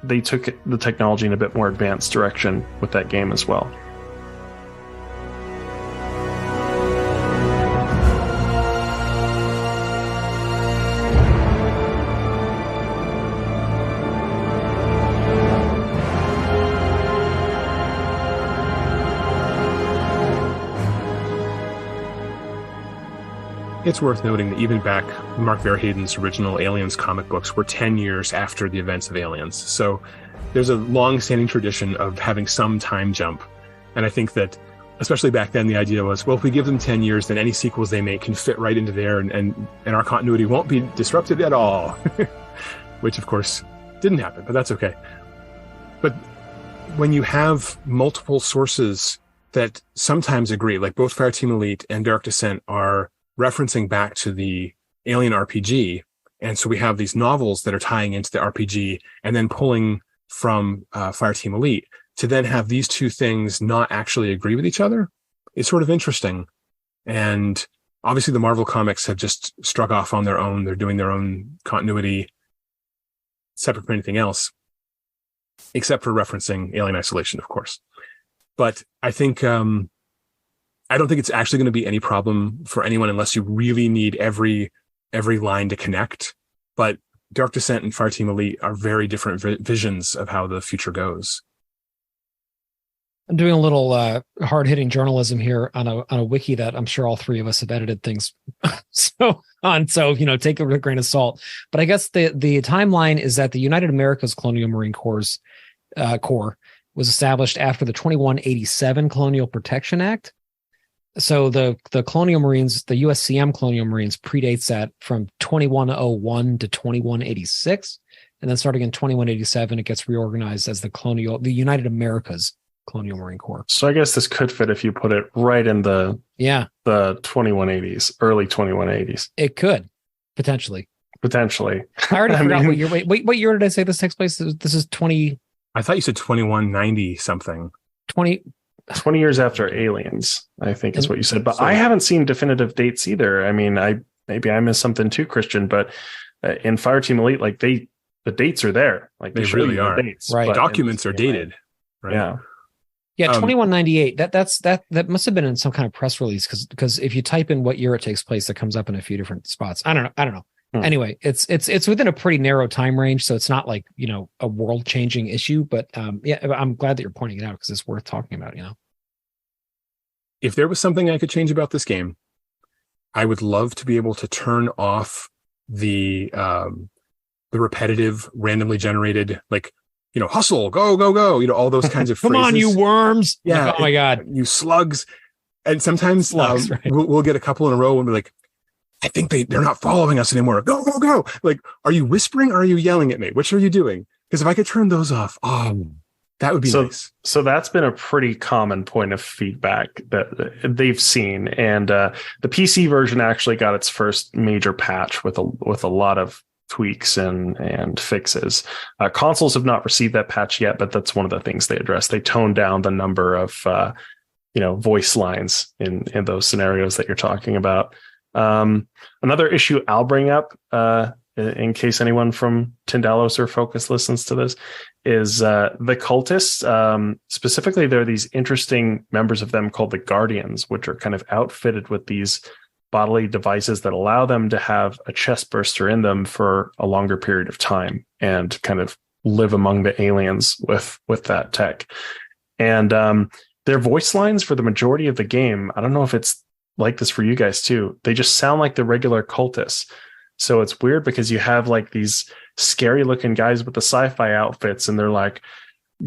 S8: they took the technology in a bit more advanced direction with that game as well.
S9: It's worth noting that even back, Mark Verheiden's original Aliens comic books were 10 years after the events of Aliens. So there's a long-standing tradition of having some time jump. And I think that, especially back then, the idea was, well, if we give them 10 years, then any sequels they make can fit right into there, and our continuity won't be disrupted at all. Which, of course, didn't happen, but that's okay. But when you have multiple sources that sometimes agree, like both Fireteam Elite and Dark Descent are referencing back to the Alien RPG. And so we have these novels that are tying into the RPG and then pulling from Fireteam Elite, to then have these two things not actually agree with each other. It's sort of interesting. And obviously the Marvel comics have just struck off on their own. They're doing their own continuity separate from anything else, except for referencing Alien Isolation, of course. But I think, I don't think it's actually going to be any problem for anyone unless you really need every line to connect. But Dark Descent and Fireteam Elite are very different visions of how the future goes.
S7: I'm doing a little hard-hitting journalism here on a wiki that I'm sure all three of us have edited things so take it with a grain of salt. But I guess the timeline is that the United Americas Colonial Marine Corps was established after the 2187 Colonial Protection Act. So the Colonial Marines, the USCM Colonial Marines, predates that from 2101 to 2186, and then starting in 2187, it gets reorganized as the United Americas Colonial Marine Corps.
S8: So I guess this could fit if you put it right in the 2180s, early 2180s.
S7: It could potentially.
S8: I
S7: already forgot what year. Wait, what year did I say this takes place? This is 20.
S9: I thought you said 2190 something.
S8: 20 years after Aliens, I think is what you said. But I haven't seen definitive dates either. I mean, maybe I missed something too, Christian, but in Fireteam Elite, like the dates are there. Like
S9: they really are.
S8: Dates,
S7: right.
S9: Documents are dated. Right?
S8: Yeah.
S7: 2198. That must have been in some kind of press release, because if you type in what year it takes place, it comes up in a few different spots. I don't know. Anyway, it's within a pretty narrow time range, so it's not like, a world changing issue. But I'm glad that you're pointing it out, because it's worth talking about.
S9: If there was something I could change about this game, I would love to be able to turn off the repetitive, randomly generated, like, hustle, go, go, go, all those kinds of
S7: Come
S9: phrases.
S7: on, you worms!
S9: Yeah.
S7: Like, oh my god,
S9: you slugs! And sometimes
S7: slugs, right.
S9: we'll get a couple in a row and be like, I think they're not following us anymore. Go, go, go. Like, are you whispering or are you yelling at me? Which are you doing? Because if I could turn those off, that would be nice. So
S8: that's been a pretty common point of feedback that they've seen. And the PC version actually got its first major patch with a lot of tweaks and fixes. Consoles have not received that patch yet, but that's one of the things they addressed. They toned down the number of voice lines in those scenarios that you're talking about. Another issue I'll bring up, in case anyone from Tindalos or Focus listens to this, is the cultists. Specifically, there are these interesting members of them called the Guardians, which are kind of outfitted with these bodily devices that allow them to have a chest burster in them for a longer period of time and kind of live among the aliens with that tech. And their voice lines for the majority of the game, I don't know if it's like this for you guys too. They just sound like the regular cultists. So it's weird because you have like these scary looking guys with the sci-fi outfits, and they're like,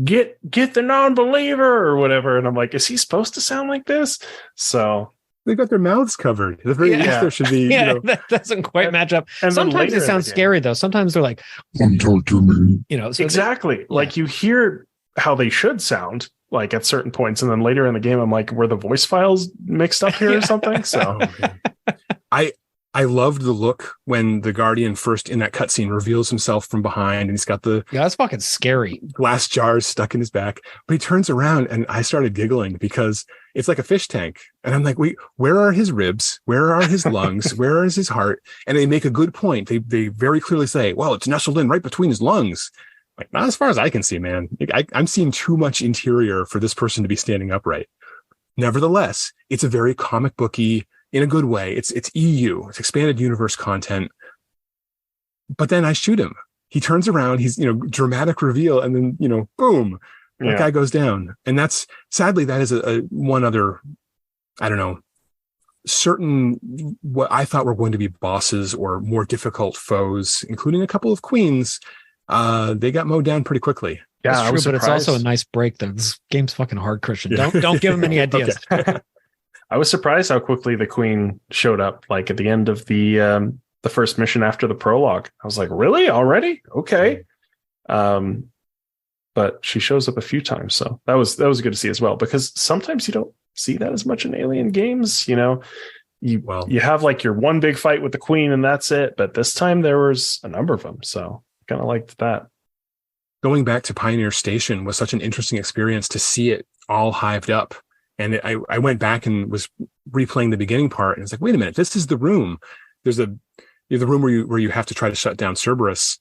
S8: get the non-believer or whatever. And I'm like, is he supposed to sound like this? So
S9: they've got their mouths covered. At the very least, there should be.
S7: Yeah, that doesn't quite match up. And sometimes it sounds scary though. Sometimes they're like,
S1: "Come talk to me."
S7: So
S8: exactly. Like you hear how they should sound like at certain points, and then later in the game, I'm like, were the voice files mixed up here or something? So
S9: I loved the look when the Guardian first in that cutscene reveals himself from behind, and he's got the
S7: that's fucking scary
S9: glass jars stuck in his back. But he turns around, and I started giggling because it's like a fish tank, and I'm like, wait, where are his ribs? Where are his lungs? Where is his heart? And they make a good point. They very clearly say, well, it's nestled in right between his lungs. Like, not as far as I can see, man. I'm seeing too much interior for this person to be standing upright. Nevertheless, it's a very comic booky, in a good way. It's EU, it's expanded universe content. But then I shoot him. He turns around, he's, dramatic reveal, and then, boom, that guy goes down. And that's, sadly, that is a one other, I don't know, certain, what I thought were going to be bosses or more difficult foes, including a couple of queens, they got mowed down pretty quickly.
S7: Yeah, that's true, but it's also a nice break though. This game's fucking hard, Christian.
S9: Yeah.
S7: Don't give him any ideas.
S8: I was surprised how quickly the queen showed up, like at the end of the first mission after the prologue. I was like, really? Already? Okay. But she shows up a few times, so that was good to see as well, because sometimes you don't see that as much in Alien games. You have like your one big fight with the queen and that's it, but this time there was a number of them, so kind of liked that.
S9: Going back to Pioneer Station was such an interesting experience to see it all hived up. And I went back and was replaying the beginning part, and it's like, wait a minute, this is the room. There's the room where you have to try to shut down Cerberus.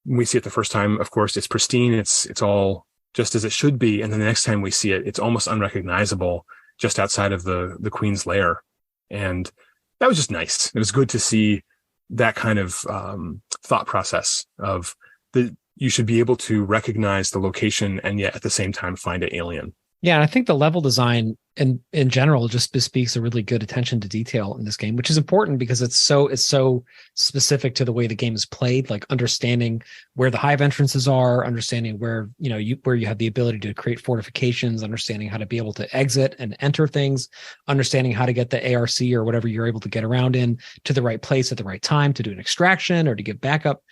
S9: When we see it the first time, of course, it's pristine. It's all just as it should be. And then the next time we see it, it's almost unrecognizable just outside of the Queen's lair. And that was just nice. It was good to see that kind of thought process of you should be able to recognize the location and yet at the same time find it alien.
S7: Yeah, and I think the level design in general just bespeaks a really good attention to detail in this game, which is important because it's so specific to the way the game is played, like understanding where the hive entrances are, understanding where you have the ability to create fortifications, understanding how to be able to exit and enter things, understanding how to get the ARC or whatever you're able to get around in to the right place at the right time to do an extraction or to give backup.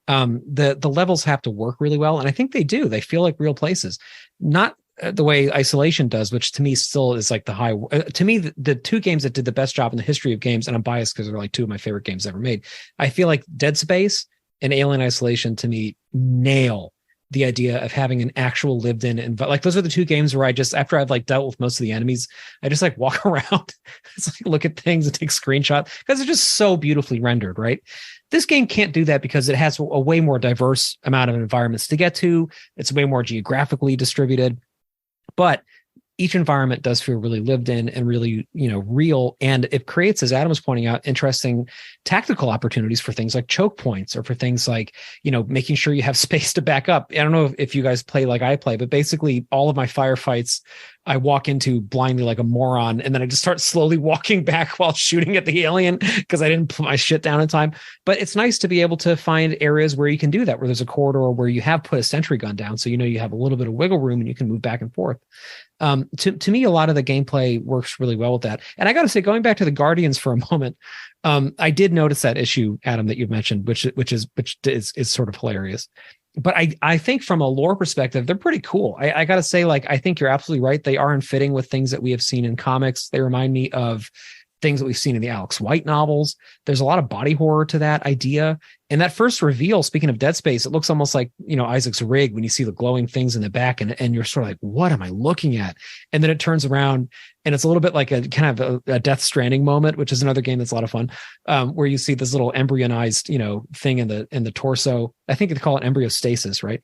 S7: The levels have to work really well, and I think they do. They feel like real places, not the way Isolation does, which to me still is like the high. To me, the two games that did the best job in the history of games, and I'm biased because they're like two of my favorite games ever made. I feel like Dead Space and Alien Isolation to me nail the idea of having an actual lived in, and like those are the two games where I just, after I've like dealt with most of the enemies, I just like walk around, it's like look at things and take screenshots because they're just so beautifully rendered, right? This game can't do that because it has a way more diverse amount of environments to get to. It's way more geographically distributed. But each environment does feel really lived in and really, real. And it creates, as Adam was pointing out, interesting tactical opportunities for things like choke points or for things like, making sure you have space to back up. I don't know if you guys play like I play, but basically all of my firefights, I walk into blindly like a moron. And then I just start slowly walking back while shooting at the alien because I didn't put my shit down in time. But it's nice to be able to find areas where you can do that, where there's a corridor where you have put a sentry gun down. So, you have a little bit of wiggle room and you can move back and forth. To me, a lot of the gameplay works really well with that. And I got to say, going back to the Guardians for a moment, I did notice that issue, Adam, that you've mentioned, which is sort of hilarious. But I think from a lore perspective, they're pretty cool. I got to say, I think you're absolutely right. They are in fitting with things that we have seen in comics. They remind me of things that we've seen in the Alex White novels. There's a lot of body horror to that idea. And that first reveal, speaking of Dead Space, it looks almost like, Isaac's rig when you see the glowing things in the back and you're sort of like, what am I looking at? And then it turns around and it's a little bit like a kind of a Death Stranding moment, which is another game that's a lot of fun, where you see this little embryonized, thing in the torso. I think they call it embryostasis, right?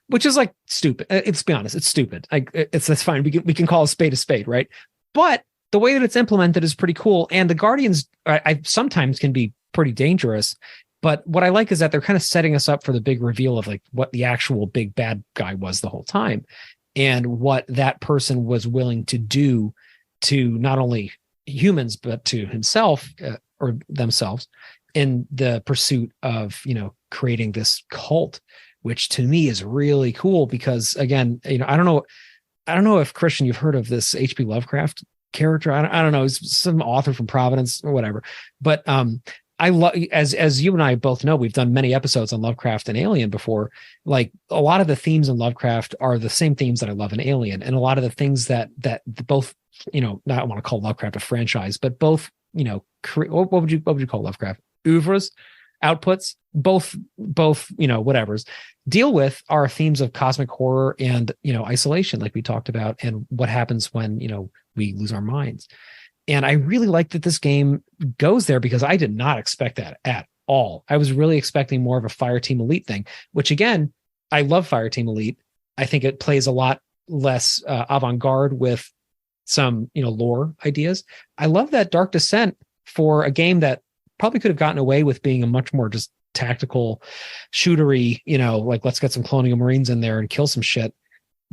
S7: Which is like stupid. Let's be honest, it's stupid. That's fine. We can call a spade, right? But the way that it's implemented is pretty cool. And the Guardians, I sometimes can be pretty dangerous. But what I like is that they're kind of setting us up for the big reveal of like what the actual big bad guy was the whole time, and what that person was willing to do to not only humans but to himself or themselves in the pursuit of, you know, creating this cult, which to me is really cool because, again, you know, I don't know if, Christian, you've heard of this H.P. Lovecraft character. I don't know, he's some author from Providence or whatever, but I love, as you and I both know, we've done many episodes on Lovecraft and Alien before. Like, a lot of the themes in Lovecraft are the same themes that I love in Alien, and a lot of the things that both, you know, I don't want to call Lovecraft a franchise, but both, you know, what would you call Lovecraft? Oeuvres, outputs, both, you know, whatever's deal with are themes of cosmic horror and, you know, isolation, like we talked about, and what happens when, you know, we lose our minds. And I really like that this game goes there because I did not expect that at all. I was really expecting more of a Fireteam Elite thing, which, again, I love Fireteam Elite. I think it plays a lot less avant-garde with some, you know, lore ideas. I love that Dark Descent, for a game that probably could have gotten away with being a much more just tactical shootery, you know, like let's get some Colonial Marines in there and kill some shit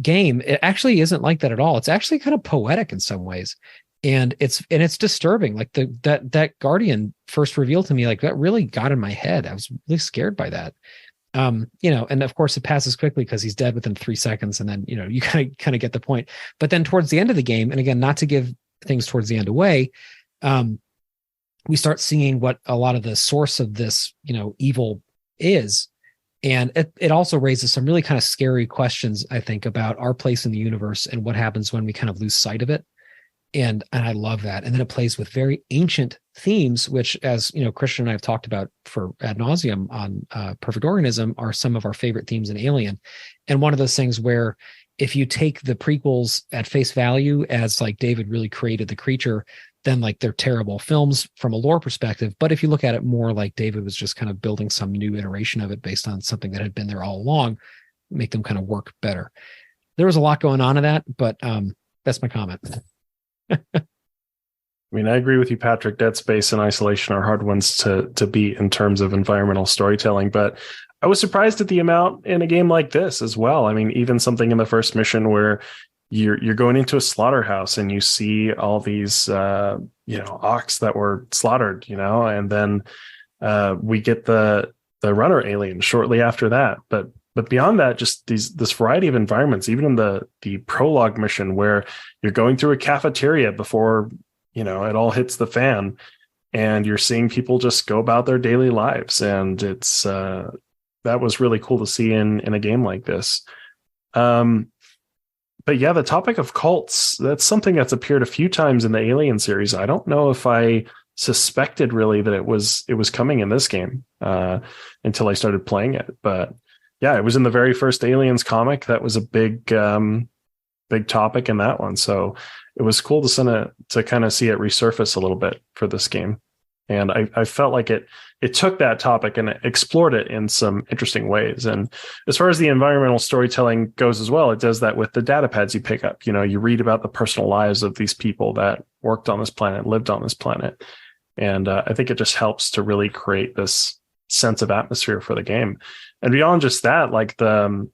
S7: game. It actually isn't like that at all. It's actually kind of poetic in some ways. And it's disturbing. Like that Guardian first revealed to me, like that really got in my head. I was really scared by that. You know, and of course it passes quickly because he's dead within 3 seconds. And then, you know, you kind of get the point. But then towards the end of the game, and again, not to give things towards the end away, we start seeing what a lot of the source of this, you know, evil is. And it also raises some really kind of scary questions, I think, about our place in the universe and what happens when we kind of lose sight of it. And I love that. And then it plays with very ancient themes, which, as you know, Christian and I have talked about for ad nauseum on Perfect Organism, are some of our favorite themes in Alien. And one of those things where if you take the prequels at face value as like David really created the creature, then like they're terrible films from a lore perspective. But if you look at it more like David was just kind of building some new iteration of it based on something that had been there all along, make them kind of work better. There was a lot going on in that, but that's my comment.
S8: I mean, I agree with you, Patrick. Dead Space and Isolation are hard ones to beat in terms of environmental storytelling, but I was surprised at the amount in a game like this as well. I mean, even something in the first mission where you're going into a slaughterhouse and you see all these ox that were slaughtered, you know, and then we get the runner alien shortly after that. But beyond that, just this variety of environments, even in the prologue mission where you're going through a cafeteria before, you know, it all hits the fan, and you're seeing people just go about their daily lives. And it's that was really cool to see in a game like this. But yeah, the topic of cults, that's something that's appeared a few times in the Alien series. I don't know if I suspected really that it was coming in this game until I started playing it. But yeah, it was in the very first Aliens comic. That was a big topic in that one. So it was cool to kind of see it resurface a little bit for this game. And I felt like it took that topic and it explored it in some interesting ways. And as far as the environmental storytelling goes as well, it does that with the data pads you pick up. You know, you read about the personal lives of these people that worked on this planet, lived on this planet. And I think it just helps to really create this sense of atmosphere for the game. And beyond just that, like the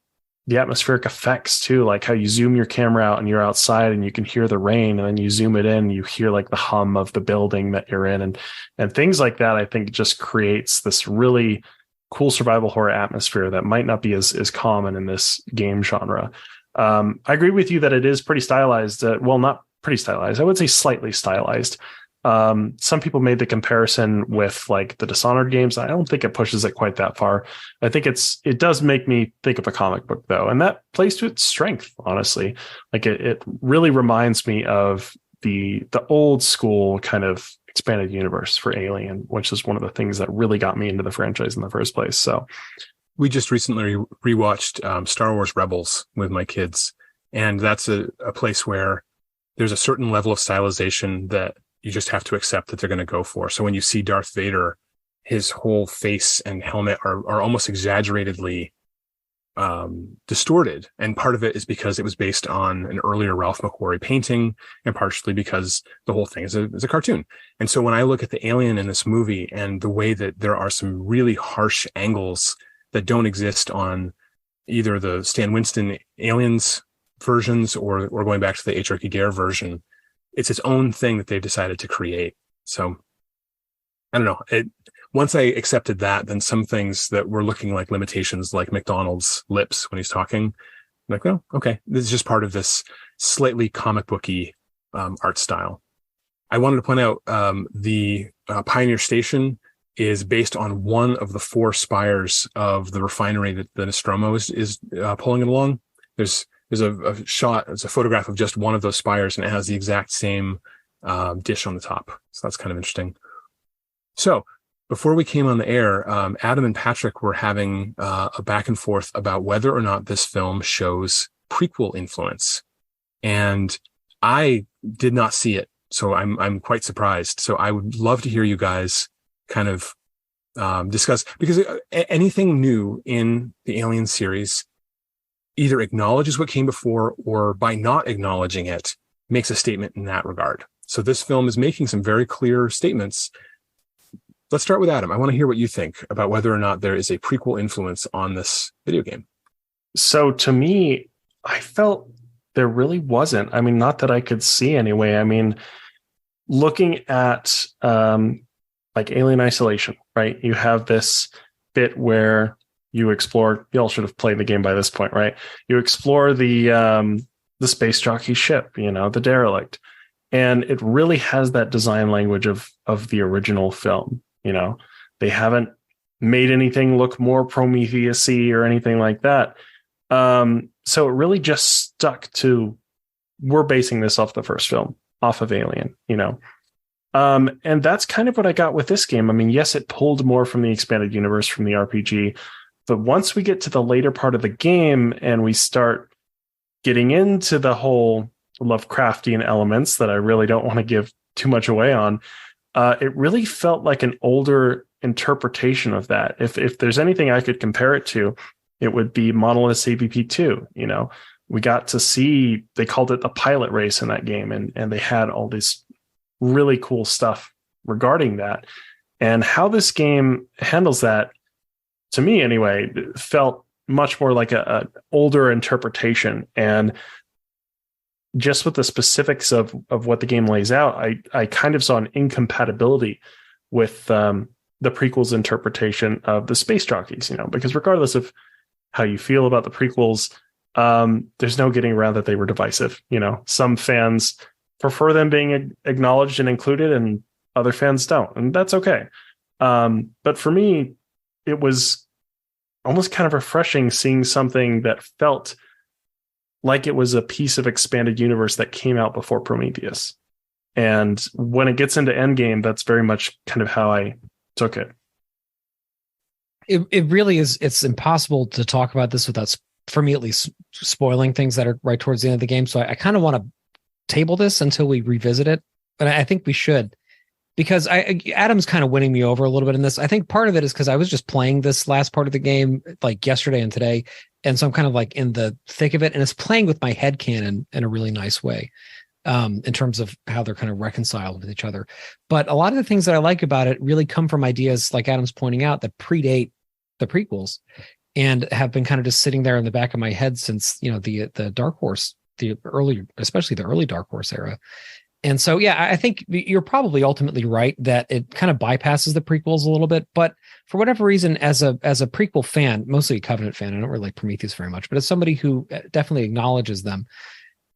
S8: atmospheric effects too, like how you zoom your camera out and you're outside and you can hear the rain, and then you zoom it in and you hear like the hum of the building that you're in, and things like that. I think just creates this really cool survival horror atmosphere that might not be as common in this game genre. I agree with you that it is pretty stylized. Well, not pretty stylized. I would say slightly stylized. Some people made the comparison with like the Dishonored games. I don't think it pushes it quite that far. I think it does make me think of a comic book though. And that plays to its strength, honestly. Like it really reminds me of the old school kind of expanded universe for Alien, which is one of the things that really got me into the franchise in the first place. So
S9: we just recently rewatched Star Wars Rebels with my kids. And that's a place where there's a certain level of stylization that you just have to accept that they're going to go for. So when you see Darth Vader, his whole face and helmet are almost exaggeratedly distorted. And part of it is because it was based on an earlier Ralph McQuarrie painting, and partially because the whole thing is a cartoon. And so when I look at the alien in this movie and the way that there are some really harsh angles that don't exist on either the Stan Winston Aliens versions or going back to the H.R. Giger version, it's its own thing that they've decided to create. So I don't know. Once I accepted that, then some things that were looking like limitations, like McDonald's lips when he's talking, I'm like, well, okay, this is just part of this slightly comic booky art style. I wanted to point out the Pioneer Station is based on one of the 4 spires of the refinery that the Nostromo is pulling it along. There's a shot, it's a photograph of just one of those spires, and it has the exact same dish on the top. So that's kind of interesting. So before we came on the air, Adam and Patrick were having a back and forth about whether or not this film shows prequel influence. And I did not see it, so I'm quite surprised. So I would love to hear you guys kind of discuss, because anything new in the Alien series either acknowledges what came before, or by not acknowledging it, makes a statement in that regard. So this film is making some very clear statements. Let's start with Adam. I want to hear what you think about whether or not there is a prequel influence on this video game.
S8: So to me, I felt there really wasn't. I mean, not that I could see anyway. I mean, looking at like Alien Isolation, right? You have this bit where you explore, you all should have played the game by this point, right? You explore the space jockey ship, the derelict. And it really has that design language of the original film. They haven't made anything look more Prometheus-y or anything like that. So it really just stuck to, we're basing this off the first film, off of Alien, and that's kind of what I got with this game. I mean, yes, it pulled more from the expanded universe, from the RPG, but once we get to the later part of the game and we start getting into the whole Lovecraftian elements that I really don't want to give too much away on, it really felt like an older interpretation of that. If there's anything I could compare it to, it would be Monolith's AVP2. We got to see, they called it the pilot race in that game, and they had all this really cool stuff regarding that. And how this game handles that, to me anyway, felt much more like a older interpretation. And just with the specifics of what the game lays out, I kind of saw an incompatibility with the prequels interpretation of the space jockeys, because regardless of how you feel about the prequels, there's no getting around that they were divisive. Some fans prefer them being acknowledged and included, and other fans don't, and that's okay. But for me, it was almost kind of refreshing seeing something that felt like it was a piece of expanded universe that came out before Prometheus. And when it gets into Endgame, that's very much kind of how I took it.
S7: It really is. It's impossible to talk about this without, for me at least, spoiling things that are right towards the end of the game. So I kind of want to table this until we revisit it, but I think we should, because Adam's kind of winning me over a little bit in this. I think part of it is because I was just playing this last part of the game like yesterday and today. And so I'm kind of like in the thick of it, and it's playing with my headcanon in a really nice way, in terms of how they're kind of reconciled with each other. But a lot of the things that I like about it really come from ideas, like Adam's pointing out, that predate the prequels and have been kind of just sitting there in the back of my head since, the Dark Horse, especially the early Dark Horse era. And so, yeah, I think you're probably ultimately right that it kind of bypasses the prequels a little bit. But for whatever reason, as a prequel fan, mostly a Covenant fan, I don't really like Prometheus very much, but as somebody who definitely acknowledges them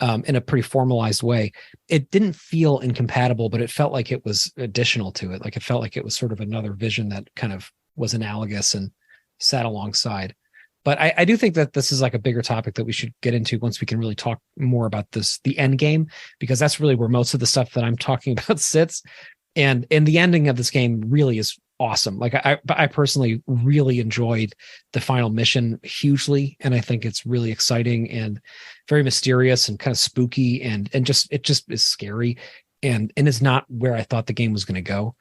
S7: in a pretty formalized way, it didn't feel incompatible, but it felt like it was additional to it. Like it felt like it was sort of another vision that kind of was analogous and sat alongside. But I do think that this is like a bigger topic that we should get into once we can really talk more about the end game, because that's really where most of the stuff that I'm talking about sits. And the ending of this game really is awesome. Like I personally really enjoyed the final mission hugely. And I think it's really exciting and very mysterious and kind of spooky and it just is scary and is not where I thought the game was going to go.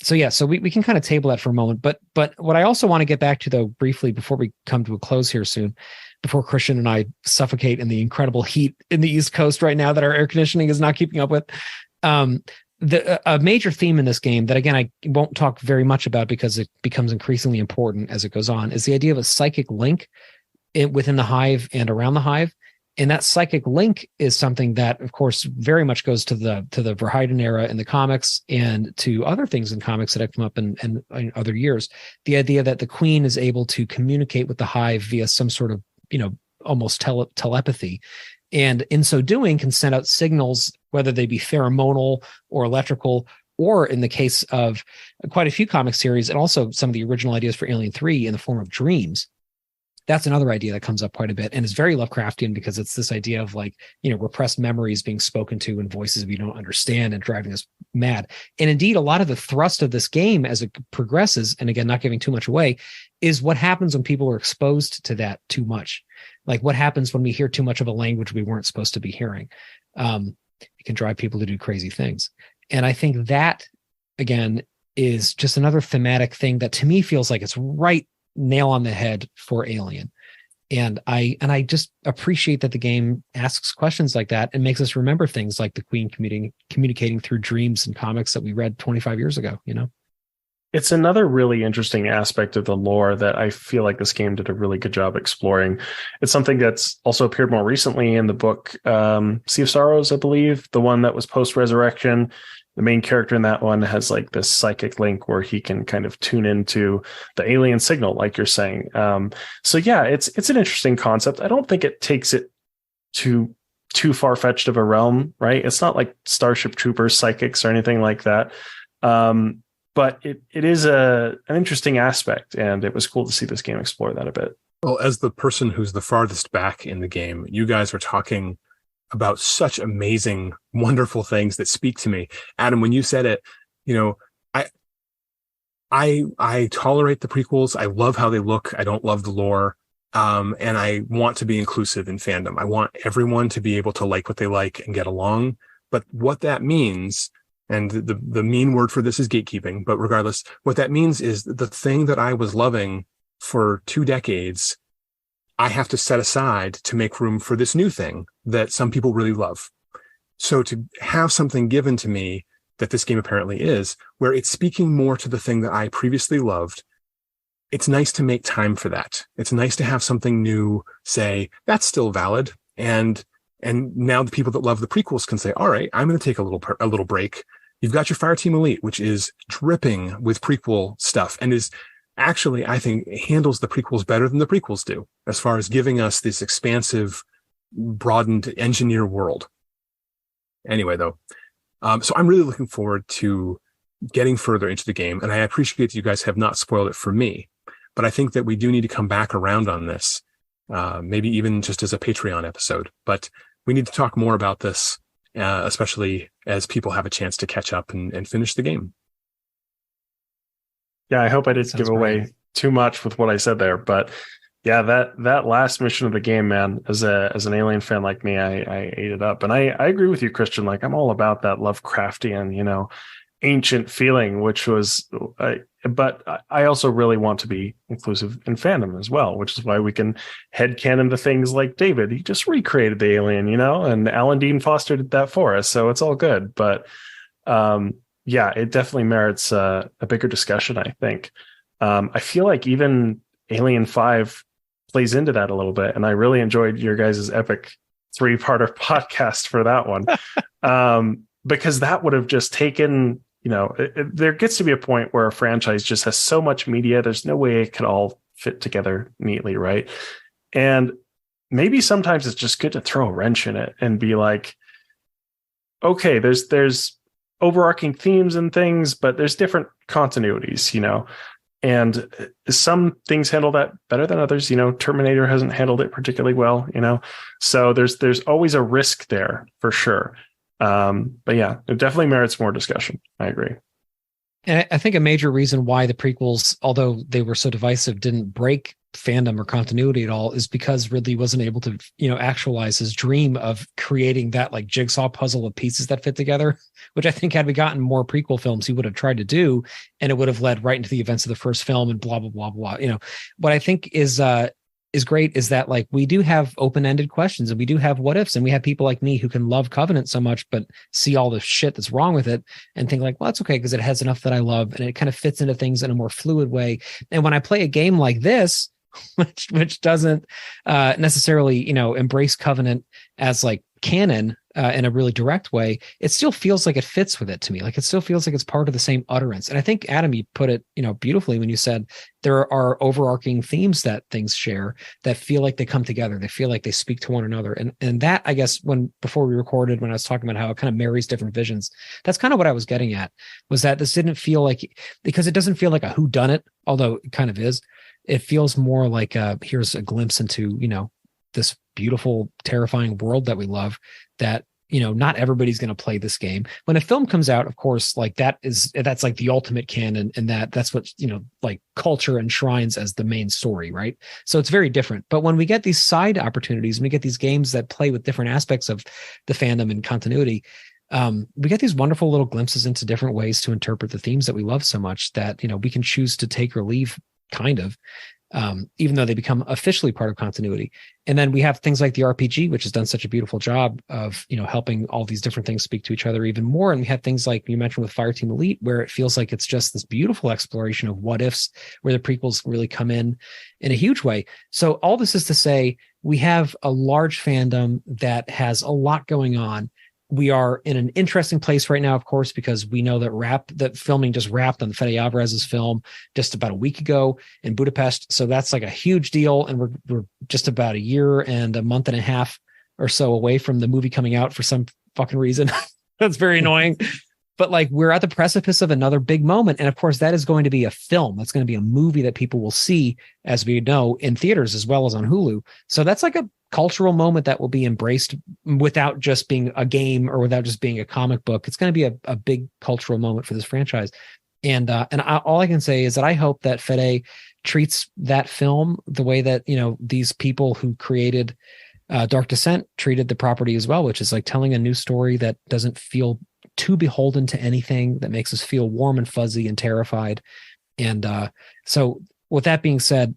S7: so we can kind of table that for a moment. But what I also want to get back to, though, briefly before we come to a close here soon, before Christian and I suffocate in the incredible heat in the East Coast right now that our air conditioning is not keeping up with. A major theme in this game that, again, I won't talk very much about because it becomes increasingly important as it goes on, is the idea of a psychic link within the hive and around the hive. And that psychic link is something that, of course, very much goes to the Verheiden era in the comics and to other things in comics that have come up in other years. The idea that the queen is able to communicate with the hive via some sort of, almost telepathy. And in so doing can send out signals, whether they be pheromonal or electrical, or in the case of quite a few comic series, and also some of the original ideas for Alien 3 in the form of dreams. That's another idea that comes up quite a bit and is very Lovecraftian, because it's this idea of repressed memories being spoken to in voices we don't understand and driving us mad. And indeed, a lot of the thrust of this game as it progresses, and again, not giving too much away, is what happens when people are exposed to that too much. Like what happens when we hear too much of a language we weren't supposed to be hearing. It can drive people to do crazy things. And I think that, again, is just another thematic thing that to me feels like it's right nail on the head for Alien. And I just appreciate that the game asks questions like that and makes us remember things like the Queen communicating through dreams and comics that we read 25 years ago,
S8: It's another really interesting aspect of the lore that I feel like this game did a really good job exploring. It's something that's also appeared more recently in the book Sea of Sorrows, I believe, the one that was post-resurrection. The main character in that one has like this psychic link where he can kind of tune into the alien signal, like you're saying. So yeah, it's an interesting concept. I don't think it takes it to too far-fetched of a realm, right? It's not like Starship Troopers psychics or anything like that. But it is an interesting aspect, and it was cool to see this game explore that a bit.
S9: Well, as the person who's the farthest back in the game, you guys are talking about such amazing, wonderful things that speak to me. Adam, when you said it, I tolerate the prequels. I love how they look. I don't love the lore. And I want to be inclusive in fandom. I want everyone to be able to like what they like and get along. But what that means, and the mean word for this is gatekeeping, but regardless, what that means is the thing that I was loving for 2 decades, I have to set aside to make room for this new thing that some people really love. So to have something given to me that this game apparently is, where it's speaking more to the thing that I previously loved, it's nice to make time for that. It's nice to have something new say, that's still valid. And now the people that love the prequels can say, all right, I'm going to take a little break. You've got your Fireteam Elite, which is dripping with prequel stuff and is actually, I think, handles the prequels better than the prequels do, as far as giving us this expansive, broadened engineer world. Anyway, though, so I'm really looking forward to getting further into the game, and I appreciate that you guys have not spoiled it for me, but I think that we do need to come back around on this, maybe even just as a Patreon episode. But we need to talk more about this, especially as people have a chance to catch up and finish the game.
S8: Yeah, I hope I didn't give away too much with what I said there, but yeah, that last mission of the game, man, as an Alien fan like me, I ate it up. And I agree with you, Christian. Like, I'm all about that Lovecraftian, ancient feeling, which was, but I also really want to be inclusive in fandom as well, which is why we can headcanon to things like David. He just recreated the Alien, and Alan Dean Foster did that for us. So it's all good. But, yeah, it definitely merits a bigger discussion, I think. I feel like even Alien 5 plays into that a little bit, and I really enjoyed your guys' epic 3-parter podcast for that one, because that would have just taken, there gets to be a point where a franchise just has so much media, there's no way it could all fit together neatly, right? And maybe sometimes it's just good to throw a wrench in it and be like, okay, there's overarching themes and things, but there's different continuities, and some things handle that better than others. Terminator hasn't handled it particularly well, so there's always a risk there for sure. But yeah, it definitely merits more discussion. I agree. And
S7: I think a major reason why the prequels, although they were so divisive, didn't break fandom or continuity at all is because Ridley wasn't able to, actualize his dream of creating that like jigsaw puzzle of pieces that fit together, which I think had we gotten more prequel films, he would have tried to do, and it would have led right into the events of the first film and blah, blah, blah, blah. What I think is great is that like we do have open-ended questions and we do have what ifs, and we have people like me who can love Covenant so much, but see all the shit that's wrong with it and think like, well, that's okay because it has enough that I love and it kind of fits into things in a more fluid way. And when I play a game like this, which doesn't necessarily, embrace Covenant as like canon in a really direct way, it still feels like it fits with it to me. Like it still feels like it's part of the same utterance. And I think, Adam, you put it, beautifully when you said there are overarching themes that things share that feel like they come together. They feel like they speak to one another. And that, I guess, before we recorded, when I was talking about how it kind of marries different visions, that's kind of what I was getting at, was that this didn't feel like, because it doesn't feel like a whodunit, although it kind of is. It feels more like here's a glimpse into, this beautiful, terrifying world that we love, that, not everybody's going to play this game. When a film comes out, of course, like that's like the ultimate canon, and that's what, like culture enshrines as the main story, right? So it's very different. But when we get these side opportunities, and we get these games that play with different aspects of the fandom and continuity, we get these wonderful little glimpses into different ways to interpret the themes that we love so much that, we can choose to take or leave, kind of, even though they become officially part of continuity. And then we have things like the RPG, which has done such a beautiful job of, helping all these different things speak to each other even more. And we have things like you mentioned with Fireteam Elite, where it feels like it's just this beautiful exploration of what ifs, where the prequels really come in a huge way. So all this is to say, we have a large fandom that has a lot going on. We are in an interesting place right now, of course, because we know that filming just wrapped on Fede Alvarez's film just about a week ago in Budapest. So that's like a huge deal. And we're just about a year and a month and a half or so away from the movie coming out for some fucking reason. That's very annoying. But like, we're at the precipice of another big moment. And of course, that is going to be a film. That's going to be a movie that people will see, as we know, in theaters as well as on Hulu. So that's like a cultural moment that will be embraced without just being a game or without just being a comic book. It's going to be a big cultural moment for this franchise. And all I can say is that I hope that Fede treats that film the way that, these people who created Dark Descent treated the property as well, which is like telling a new story that doesn't feel too beholden to anything, that makes us feel warm and fuzzy and terrified. And so with that being said,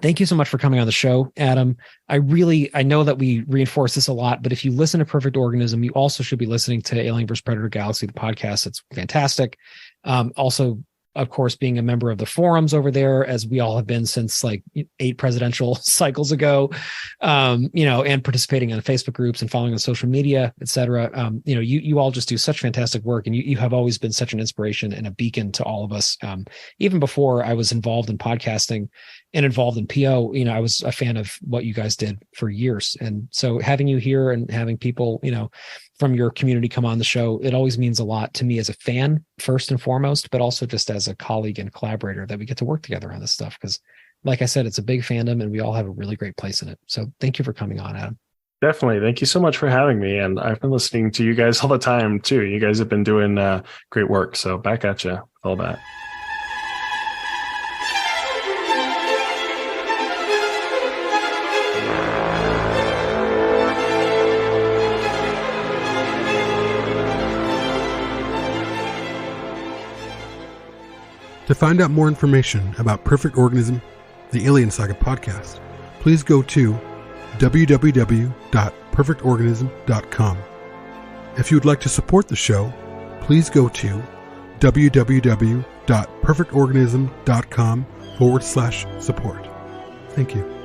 S7: thank you so much for coming on the show, Adam. I know that we reinforce this a lot, but if you listen to Perfect Organism, you also should be listening to Alien vs. Predator Galaxy, the podcast. It's fantastic. Also, of course, being a member of the forums over there, as we all have been since like 8 presidential cycles ago, and participating on Facebook groups and following on social media, et cetera. You all just do such fantastic work, and you have always been such an inspiration and a beacon to all of us. Even before I was involved in podcasting and involved in PO, I was a fan of what you guys did for years. And so having you here and having people, from your community come on the show, it always means a lot to me as a fan, first and foremost, but also just as a colleague and collaborator that we get to work together on this stuff. Because like I said, it's a big fandom and we all have a really great place in it. So thank you for coming on, Adam.
S8: Definitely. Thank you so much for having me. And I've been listening to you guys all the time too. You guys have been doing great work. So back at you with all that.
S9: To find out more information about Perfect Organism, the Alien Saga podcast, please go to www.perfectorganism.com. If you would like to support the show, please go to www.perfectorganism.com/support. Thank you.